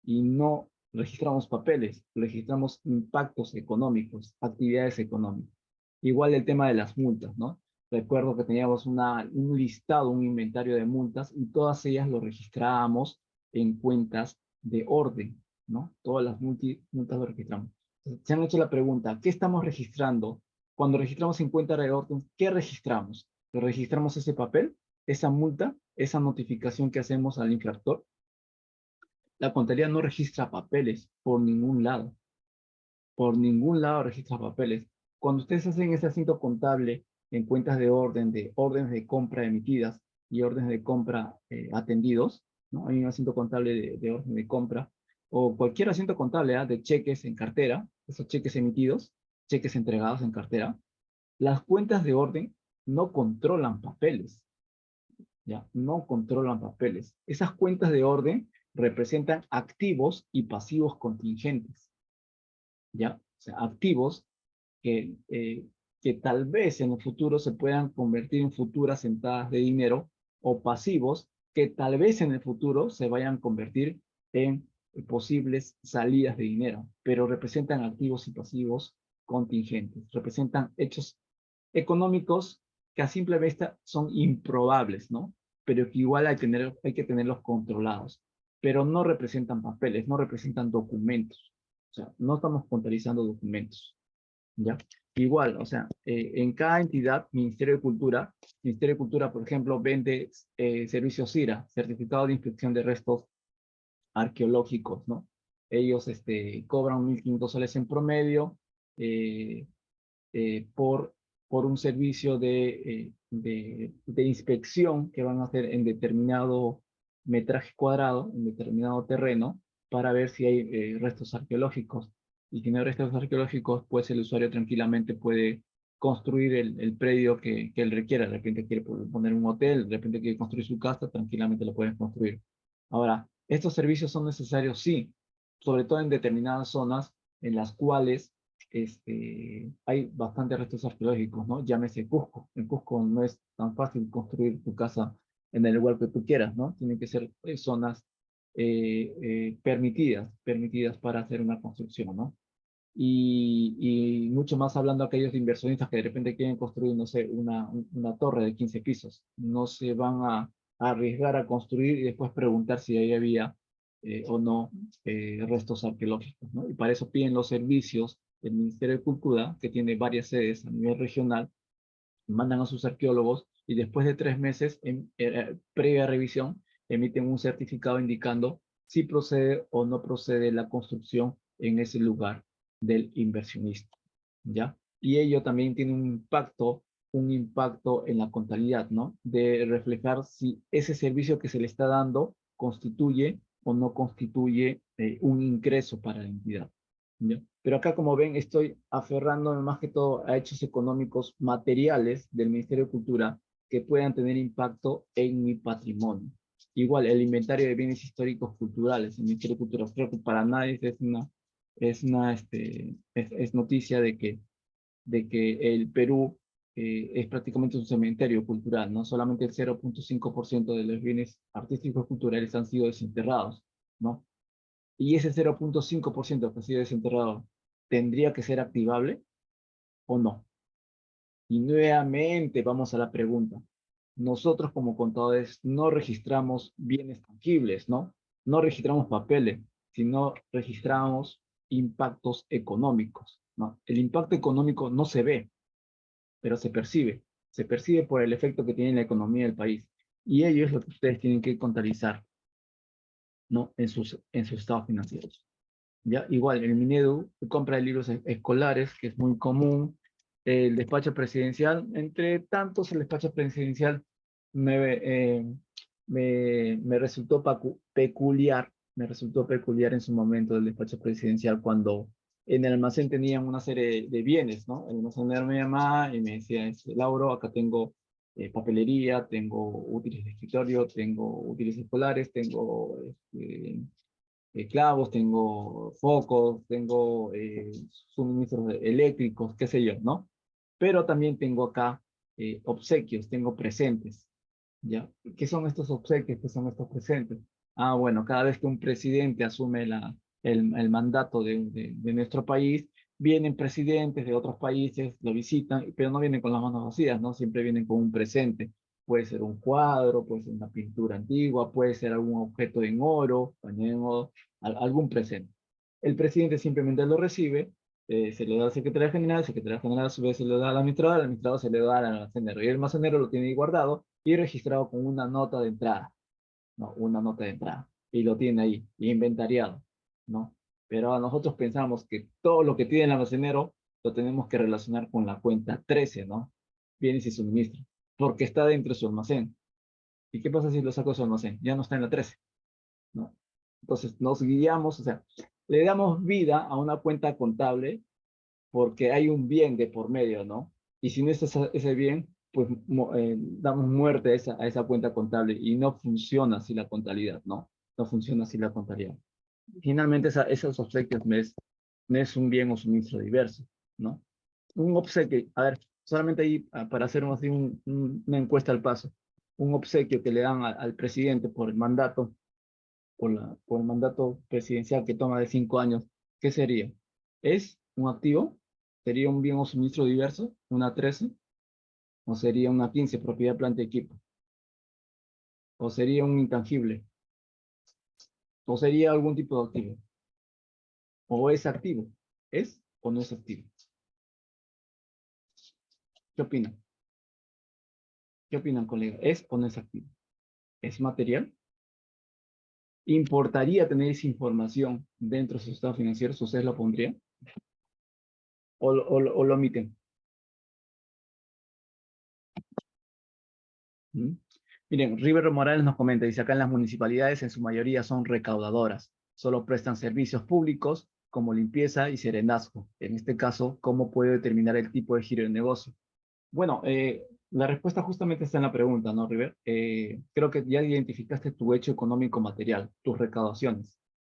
y no registramos papeles, registramos impactos económicos, actividades económicas. Igual el tema de las multas, ¿no? Recuerdo que teníamos un listado, un inventario de multas y todas ellas lo registrábamos en cuentas de orden, ¿no? Todas las multas lo registramos. Se han hecho la pregunta, ¿qué estamos registrando? Cuando registramos en cuenta de orden, ¿qué registramos? ¿Registramos ese papel, esa multa, esa notificación que hacemos al infractor? La contabilidad no registra papeles por ningún lado registra papeles. Cuando ustedes hacen ese asiento contable en cuentas de órdenes de compra emitidas y órdenes de compra atendidos, ¿no? Hay un asiento contable de orden de compra, o cualquier asiento contable de cheques en cartera, esos cheques emitidos, cheques entregados en cartera, las cuentas de orden no controlan papeles, ¿ya? No controlan papeles. Esas cuentas de orden representan activos y pasivos contingentes, ¿ya? O sea, activos que tal vez en el futuro se puedan convertir en futuras entradas de dinero o pasivos que tal vez en el futuro se vayan a convertir en posibles salidas de dinero, pero representan activos y pasivos contingentes, representan hechos económicos que a simple vista son improbables, ¿no? Pero que igual hay que tenerlos controlados. Pero no representan papeles, no representan documentos. O sea, no estamos contabilizando documentos, ¿ya? Igual, o sea, en cada entidad, Ministerio de Cultura, por ejemplo, vende servicios CIRA, Certificado de Inspección de Restos Arqueológicos, ¿no? Ellos cobran 1.500 soles en promedio, eh, por un servicio de inspección que van a hacer en determinado metraje cuadrado, en determinado terreno, para ver si hay restos arqueológicos. Y si no hay restos arqueológicos, pues el usuario tranquilamente puede construir el predio que él requiera. De repente quiere poner un hotel, de repente quiere construir su casa, tranquilamente lo pueden construir. Ahora, ¿estos servicios son necesarios? Sí, sobre todo en determinadas zonas en las cuales hay bastantes restos arqueológicos, ¿no? Llámese Cusco. En Cusco no es tan fácil construir tu casa en el lugar que tú quieras, ¿no? Tienen que ser zonas permitidas para hacer una construcción, ¿no? Y mucho más hablando aquellos de inversionistas que de repente quieren construir, no sé, una torre de 15 pisos. No se van a arriesgar a construir y después preguntar si ahí había o no restos arqueológicos, ¿no? Y para eso piden los servicios del Ministerio de Cultura, que tiene varias sedes a nivel regional, mandan a sus arqueólogos y después de 3 meses, previa revisión, emiten un certificado indicando si procede o no procede la construcción en ese lugar del inversionista, ¿ya? Y ello también tiene un impacto en la contabilidad, ¿no? De reflejar si ese servicio que se le está dando constituye o no constituye un ingreso para la entidad, ¿ya? Pero acá, como ven, estoy aferrándome más que todo a hechos económicos materiales del Ministerio de Cultura que puedan tener impacto en mi patrimonio. Igual, el inventario de bienes históricos culturales, el Ministerio de Cultura, creo que para nadie es noticia de que el Perú es prácticamente un cementerio cultural, ¿no? Solamente el 0.5% de los bienes artísticos culturales han sido desenterrados, ¿no? Y ese 0.5% que ha sido desenterrado, ¿tendría que ser activable o no? Y nuevamente vamos a la pregunta. Nosotros como contadores no registramos bienes tangibles, ¿no? No registramos papeles, sino registramos impactos económicos, ¿no? El impacto económico no se ve, pero se percibe. Se percibe por el efecto que tiene en la economía del país. Y ello es lo que ustedes tienen que contabilizar, ¿no? En sus estados financieros. ¿Ya? Igual, el Minedu, compra de libros escolares, que es muy común, el despacho presidencial, entre tantos el despacho presidencial me, me resultó me resultó peculiar en su momento el despacho presidencial cuando en el almacén tenían una serie de bienes, ¿no? El almacén de mi mamá y me decía, Lauro, acá tengo papelería, tengo útiles de escritorio, tengo útiles escolares, tengo clavos, tengo focos, tengo suministros eléctricos, qué sé yo, ¿no? Pero también tengo acá obsequios, tengo presentes. ¿Ya? ¿Qué son estos obsequios? ¿Qué son estos presentes? Ah, bueno, cada vez que un presidente asume el mandato de nuestro país, vienen presidentes de otros países, lo visitan, pero no vienen con las manos vacías, ¿no? Siempre vienen con un presente. Puede ser un cuadro, puede ser una pintura antigua, puede ser algún objeto en oro, bañado en oro, algún presente. El presidente simplemente lo recibe, se lo da al secretario general a su vez se lo da al administrador se le da al almacenero, y el almacenero lo tiene ahí guardado y registrado con una nota de entrada, ¿no? Una nota de entrada. Y lo tiene ahí, inventariado, ¿no? Pero nosotros pensamos que todo lo que tiene el almacenero lo tenemos que relacionar con la cuenta 13, ¿no? Bienes y suministros, porque está dentro de su almacén. ¿Y qué pasa si lo saco de su almacén? Ya no está en la 13, ¿no? Entonces nos guiamos, o sea, le damos vida a una cuenta contable porque hay un bien de por medio, ¿no? Y si no es ese bien, pues damos muerte a esa cuenta contable y no funciona así la contabilidad, ¿no? No funciona así la contabilidad. Finalmente, esos obsequios no es un bien o suministro diverso, ¿no? Un obsequio, a ver, solamente ahí para hacer así una encuesta al paso, un obsequio que le dan al presidente por el mandato, por el mandato presidencial que toma de 5 años, ¿qué sería? ¿Es un activo? ¿Sería un bien o suministro diverso? ¿Una 13? ¿O sería una 15, propiedad, planta y equipo? ¿O sería un intangible? ¿O sería algún tipo de activo? ¿O es activo? ¿Es o no es activo? ¿Qué opinan? ¿Qué opinan, colega? ¿Es o no es activo? ¿Es material? ¿Importaría tener esa información dentro de su estado financiero? ¿Ustedes lo pondrían? ¿O lo omiten? ¿Mm? Miren, River Morales nos comenta, dice acá en las municipalidades en su mayoría son recaudadoras, solo prestan servicios públicos como limpieza y serenazgo. En este caso, ¿cómo puede determinar el tipo de giro de negocio? Bueno, la respuesta justamente está en la pregunta, ¿no, River? Creo que ya identificaste tu hecho económico material, tus recaudaciones.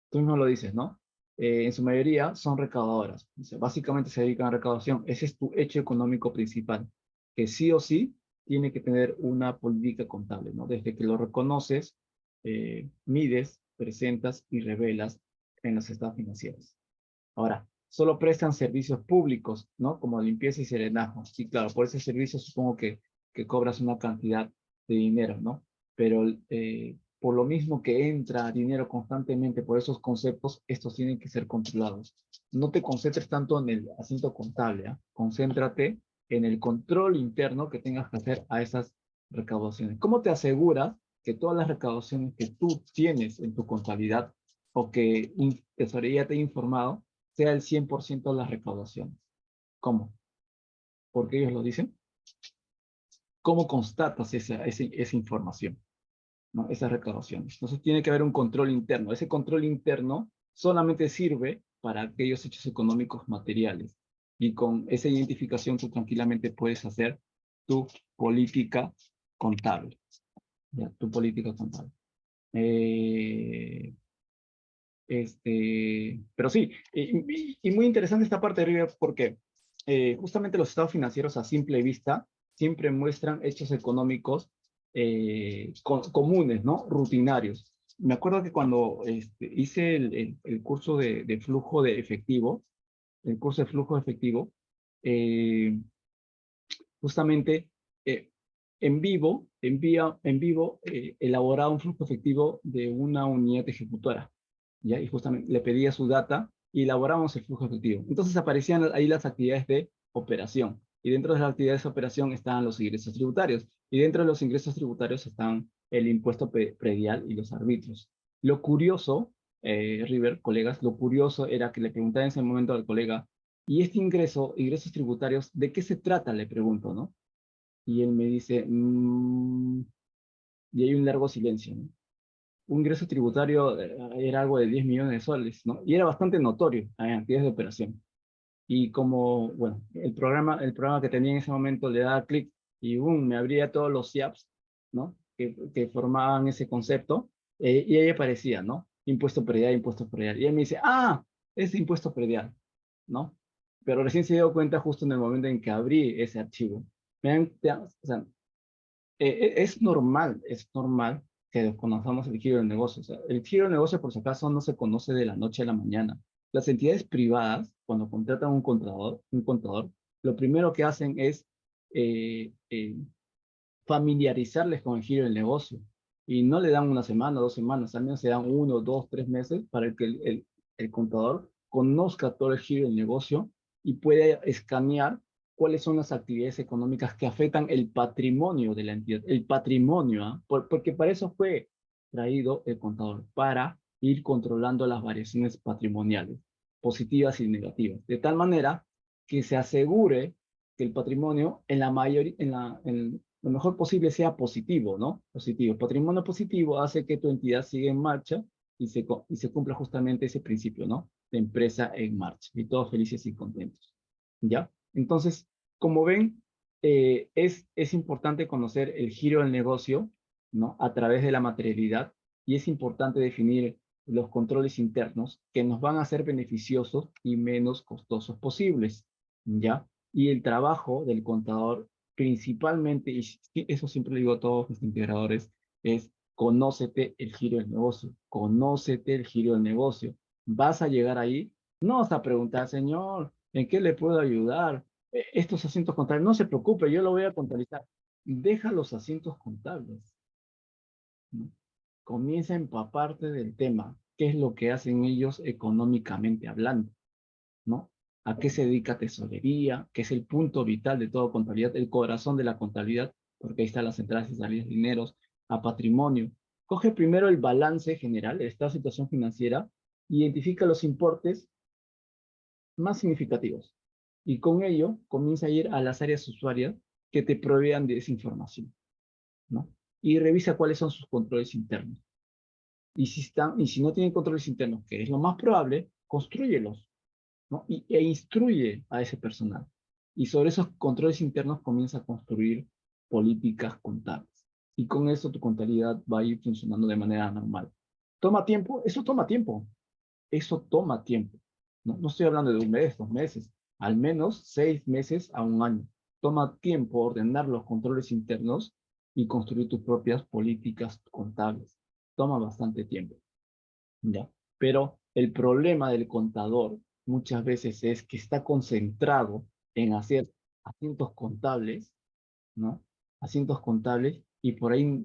Tú mismo lo dices, ¿no? En su mayoría son recaudadoras. O sea, básicamente se dedican a recaudación. Ese es tu hecho económico principal, que sí o sí tiene que tener una política contable, ¿no? Desde que lo reconoces, mides, presentas y revelas en los estados financieros. Ahora, solo prestan servicios públicos, ¿no? Como limpieza y serenazgo. Sí, claro, por ese servicio supongo que cobras una cantidad de dinero, ¿no? Pero por lo mismo que entra dinero constantemente por esos conceptos, estos tienen que ser controlados. No te concentres tanto en el asunto contable, ¿eh? Concéntrate en el control interno que tengas que hacer a esas recaudaciones. ¿Cómo te aseguras que todas las recaudaciones que tú tienes en tu contabilidad o que Tesorería te ha informado sea el 100% de las recaudaciones? ¿Cómo? ¿Porque ellos lo dicen? ¿Cómo constatas esa información? ¿No? Esas recaudaciones. Entonces tiene que haber un control interno. Ese control interno solamente sirve para aquellos hechos económicos materiales. Y con esa identificación tú tranquilamente puedes hacer tu política contable. ¿Ya? Tu política contable. Eh, pero sí, y muy interesante esta parte, River, porque justamente los estados financieros a simple vista siempre muestran hechos económicos comunes, ¿no? Rutinarios. Me acuerdo que cuando hice el curso de flujo de efectivo, el curso de flujo de efectivo, eh, justamente eh, en vivo elaboraba un flujo efectivo de una unidad ejecutora, ¿ya? Y justamente le pedía su data y elaboramos el flujo efectivo. Entonces aparecían ahí las actividades de operación. Y dentro de las actividades de operación estaban los ingresos tributarios. Y dentro de los ingresos tributarios están el impuesto predial y los arbitrios. Lo curioso, River, colegas, lo curioso era que le preguntaba en ese momento al colega, ¿y este ingreso, ingresos tributarios, de qué se trata? Le pregunto, ¿no? Y él me dice, y hay un largo silencio, ¿no? Un ingreso tributario era algo de 10 millones de soles, ¿no? Y era bastante notorio en actividades de operación. Y como, bueno, el programa que tenía en ese momento le daba clic y boom, me abría todos los IAPs, ¿no? Que formaban ese concepto, y ahí aparecía, ¿no? Impuesto predial, impuesto predial. Y él me dice, ah, es impuesto predial, ¿no? Pero recién se dio cuenta justo en el momento en que abrí ese archivo. O sea, es normal que desconozcamos el giro del negocio. O sea, el giro del negocio, por si acaso, no se conoce de la noche a la mañana. Las entidades privadas, cuando contratan un contador, lo primero que hacen es eh, eh, familiarizarles con el giro del negocio. Y no le dan una semana, 2 semanas, al menos se dan 1, 2, 3 meses para que el contador conozca todo el giro del negocio y pueda escanear cuáles son las actividades económicas que afectan el patrimonio de la entidad. El patrimonio, ¿ah? Porque para eso fue traído el contador, para ir controlando las variaciones patrimoniales, positivas y negativas, de tal manera que se asegure que el patrimonio en la mayoría, en lo mejor posible sea positivo, ¿no? Positivo. Patrimonio positivo hace que tu entidad siga en marcha y se cumpla justamente ese principio, ¿no? De empresa en marcha y todos felices y contentos, ¿ya? Entonces, como ven, es importante conocer el giro del negocio, ¿no? A través de la materialidad y es importante definir los controles internos que nos van a ser beneficiosos y menos costosos posibles, ¿ya? Y el trabajo del contador principalmente, y eso siempre le digo a todos mis integradores, es conócete el giro del negocio, conócete el giro del negocio. Vas a llegar ahí, no vas a preguntar, señor, ¿en qué le puedo ayudar? Estos asientos contables, no se preocupe, yo lo voy a contabilizar. Deja los asientos contables, ¿no? Comienza a empaparte del tema, qué es lo que hacen ellos económicamente hablando, ¿no? ¿A qué se dedica tesorería? Que es el punto vital de toda contabilidad, el corazón de la contabilidad, porque ahí están las entradas y salidas de dineros, a patrimonio. Coge primero el balance general, el estado de situación financiera, identifica los importes más significativos. Y con ello comienza a ir a las áreas usuarias que te provean de esa información, ¿no? Y revisa cuáles son sus controles internos. Y si no tienen controles internos, que es lo más probable, construyelos, ¿no? E instruye a ese personal. Y sobre esos controles internos comienza a construir políticas contables. Y con eso tu contabilidad va a ir funcionando de manera normal. ¿Toma tiempo? Eso toma tiempo. Eso toma tiempo. No, no estoy hablando de un mes, 2 meses. Al menos 6 meses a un año. Toma tiempo ordenar los controles internos y construir tus propias políticas contables. Toma bastante tiempo. ¿Ya? Pero el problema del contador muchas veces es que está concentrado en hacer asientos contables, ¿no? Asientos contables y por ahí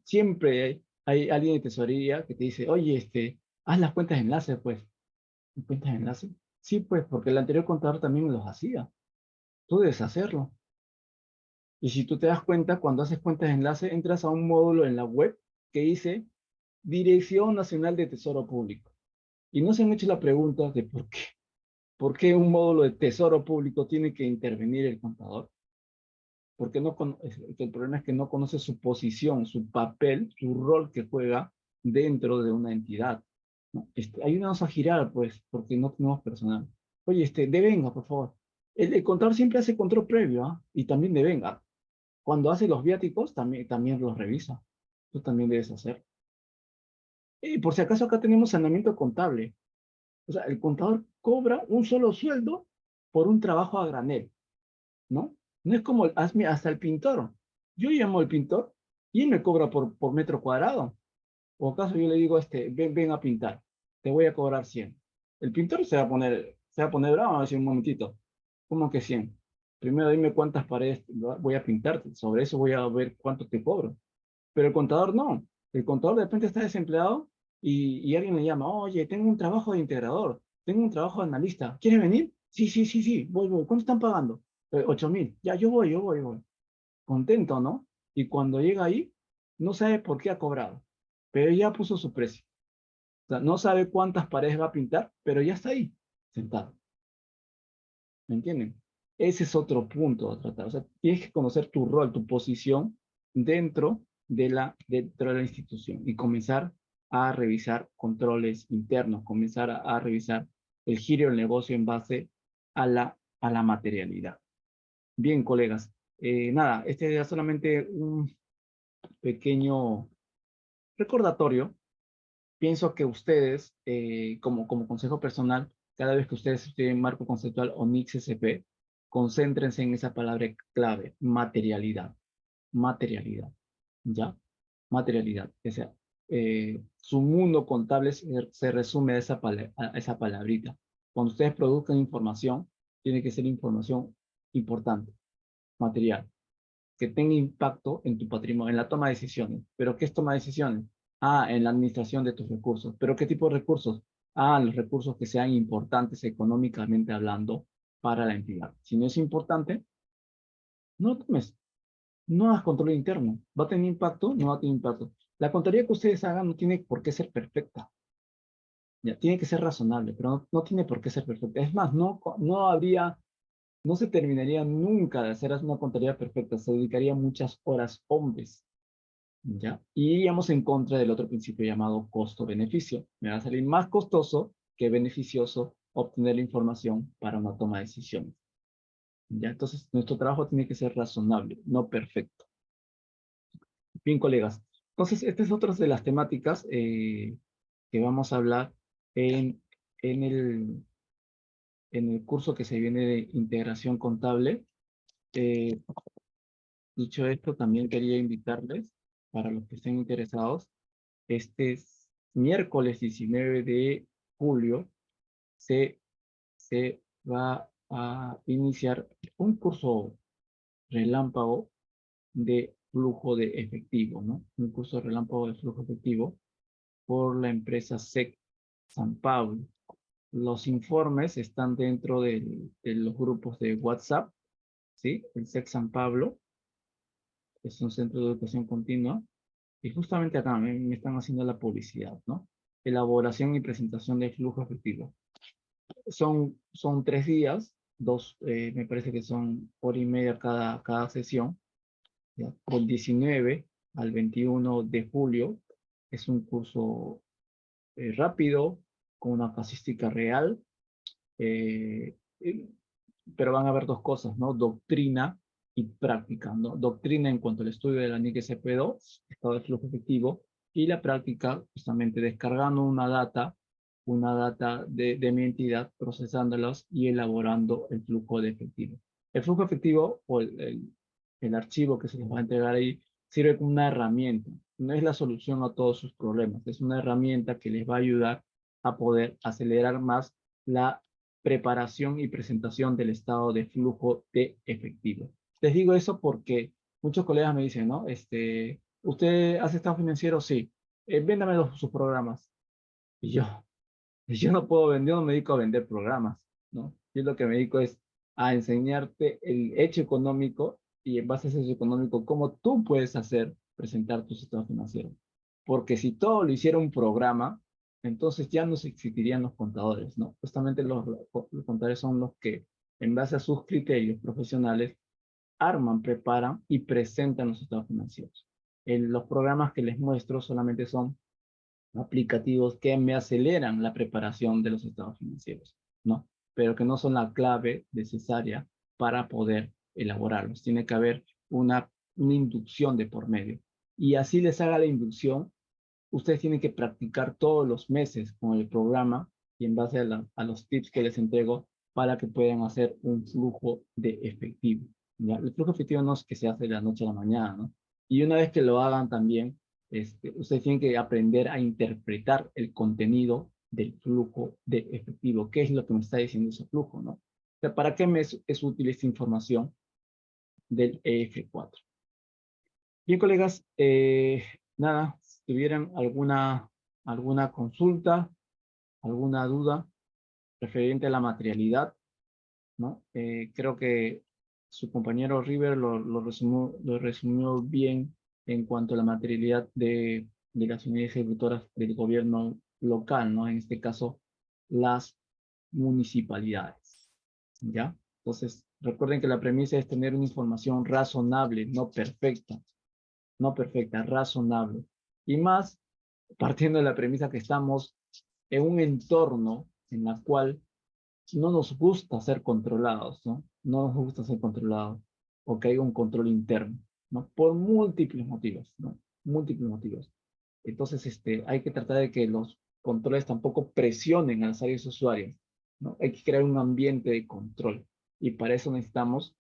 siempre hay alguien de tesorería que te dice, oye, haz las cuentas de enlace, pues. ¿Cuentas de enlace? Sí, pues, porque el anterior contador también los hacía. Tú debes hacerlo. Y si tú te das cuenta, cuando haces cuentas de enlace, entras a un módulo en la web que dice Dirección Nacional de Tesoro Público. Y no se han hecho la pregunta de por qué un módulo de tesoro público tiene que intervenir el contador. Porque el problema es que no conoce su posición, su papel, su rol que juega dentro de una entidad, ¿no? Ayúdanos a girar, pues, porque no tenemos personal. Oye, devenga, por favor. El contador siempre hace control previo, ¿ah? Y también devenga. Cuando hace los viáticos, también los revisa. Tú también debes hacer. Y por si acaso acá tenemos saneamiento contable. O sea, el contador cobra un solo sueldo por un trabajo a granel, ¿no? No es como hasta el pintor. Yo llamo al pintor y él me cobra por metro cuadrado. O acaso yo le digo, ven a pintar, te voy a cobrar 100. El pintor se va a poner bravo, va a decir un momentito, ¿cómo que 100? Primero dime cuántas paredes voy a pintarte, sobre eso voy a ver cuánto te cobro. Pero el contador no. El contador de repente está desempleado y alguien le llama, oye, tengo un trabajo de integrador, tengo un trabajo de analista, ¿quieres venir? Sí, sí, sí, sí, voy. ¿Cuánto están pagando? 8.000. Ya, yo voy. Contento, ¿no? Y cuando llega ahí, no sabe por qué ha cobrado, pero ya puso su precio. O sea, no sabe cuántas paredes va a pintar, pero ya está ahí, sentado. ¿Me entienden? Ese es otro punto a tratar. O sea, tienes que conocer tu rol, tu posición dentro de la institución y comenzar a revisar controles internos, comenzar a revisar el giro del negocio en base a la materialidad. Bien, colegas. Nada, este era solamente un pequeño recordatorio. Pienso que ustedes, como consejo personal, cada vez que ustedes estudien marco conceptual o NICS SP, concéntrense en esa palabra clave, materialidad. materialidad, ¿ya? Materialidad. O sea, su mundo contable se resume a a esa palabrita. Cuando ustedes produzcan información, tiene que ser información importante, material, que tenga impacto en tu patrimonio, en la toma de decisiones. ¿Pero qué es toma de decisiones? Ah, en la administración de tus recursos. ¿Pero qué tipo de recursos? Ah, los recursos que sean importantes económicamente hablando para la entidad. Si no es importante, no tomes, no hagas control interno. ¿Va a tener impacto? No va a tener impacto. La contabilidad que ustedes hagan no tiene por qué ser perfecta. Ya, tiene que ser razonable, pero no tiene por qué ser perfecta. Es más, no se terminaría nunca de hacer una contabilidad perfecta. Se dedicaría muchas horas hombres. ¿Ya? Y iríamos en contra del otro principio llamado costo-beneficio. Me va a salir más costoso que beneficioso obtener la información para una toma de decisiones. ¿Ya? Entonces, nuestro trabajo tiene que ser razonable, no perfecto. Bien, colegas. Entonces, esta es otra de las temáticas que vamos a hablar en, en el, en el curso que se viene de integración contable. Eh, Dicho esto, también quería invitarles, para los que estén interesados, este miércoles 19 de julio se, se va a iniciar un curso relámpago de flujo de efectivo, ¿no? Un curso relámpago de flujo efectivo por la empresa SEC San Pablo. Los informes están dentro de los grupos de WhatsApp, ¿sí? El SEC San Pablo es un centro de educación continua. Y justamente acá me están haciendo la publicidad, ¿no? Elaboración y presentación de flujo efectivo. Son 3 días, me parece que son hora y media cada sesión, ¿ya? Del 19 al 21 de julio. Es un curso rápido, con una casística real, eh, eh, pero van a haber dos cosas, ¿no? Doctrina y práctica, ¿no? Doctrina en cuanto al estudio de la NIC SP2, estado de flujo efectivo, y la práctica, justamente descargando una data de mi entidad, procesándolas y elaborando el flujo de efectivo. El flujo efectivo o el archivo que se les va a entregar ahí sirve como una herramienta. No es la solución a todos sus problemas, es una herramienta que les va a ayudar a poder acelerar más la preparación y presentación del estado de flujo de efectivo. Les digo eso porque muchos colegas me dicen, ¿no? ¿Usted hace estado financiero? Sí. Véndame sus programas. Y yo no puedo vender, yo no me dedico a vender programas, ¿no? Yo lo que me dedico es a enseñarte el hecho económico y en base a ese hecho económico, cómo tú puedes presentar tus estados financieros. Porque si todo lo hiciera un programa, entonces ya no se existirían los contadores, ¿no? Justamente los contadores son los que, en base a sus criterios profesionales, arman, preparan y presentan los estados financieros. Los programas que les muestro solamente son aplicativos que me aceleran la preparación de los estados financieros, ¿no? Pero que no son la clave necesaria para poder elaborarlos. Tiene que haber una inducción de por medio. Y así les haga la inducción, ustedes tienen que practicar todos los meses con el programa y en base a los tips que les entrego para que puedan hacer un flujo de efectivo. ¿Ya? El flujo efectivo no es que se hace de la noche a la mañana, ¿no? Y una vez que lo hagan también, ustedes tienen que aprender a interpretar el contenido del flujo de efectivo. ¿Qué es lo que me está diciendo ese flujo, no? O sea, ¿para qué me es útil esta información del EF4? Bien, colegas, nada, si tuvieran alguna consulta, alguna duda referente a la materialidad, ¿no? Creo que su compañero River lo resumió bien en cuanto a la materialidad de las unidades ejecutoras del gobierno local, ¿no? En este caso, las municipalidades, ¿ya? Entonces, recuerden que la premisa es tener una información razonable, no perfecta, razonable. Y más partiendo de la premisa que estamos en un entorno en la cual no nos gusta ser controlados, ¿no? No nos gusta ser controlados o que haya un control interno, ¿no? Por múltiples motivos, ¿no? Múltiples motivos. Entonces, hay que tratar de que los controles tampoco presionen a las áreas usuarias, ¿no? Hay que crear un ambiente de control y para eso necesitamos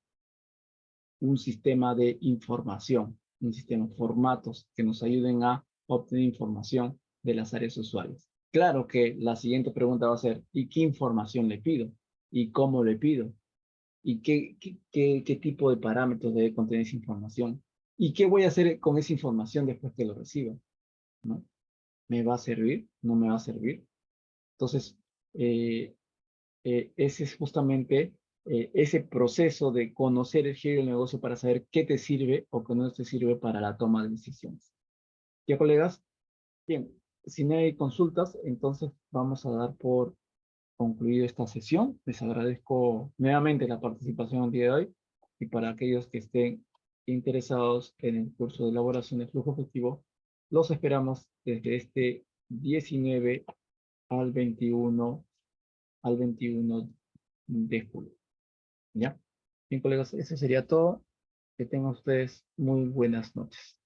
un sistema de información, un sistema, formatos que nos ayuden a obtener información de las áreas usuarias. Claro que la siguiente pregunta va a ser, ¿y qué información le pido? ¿Y cómo le pido? ¿Y qué tipo de parámetros debe contener esa información? ¿Y qué voy a hacer con esa información después que lo reciba? ¿No? ¿Me va a servir? ¿No me va a servir? Entonces, eh, ese es justamente ese proceso de conocer el giro del negocio para saber qué te sirve o qué no te sirve para la toma de decisiones. ¿Ya, colegas? Bien, si no hay consultas, entonces vamos a dar por concluido esta sesión. Les agradezco nuevamente la participación el día de hoy y para aquellos que estén interesados en el curso de elaboración de flujo efectivo, los esperamos desde este 19 al 21, al 21 de julio. ¿Ya? Bien, colegas, eso sería todo. Que tengan ustedes muy buenas noches.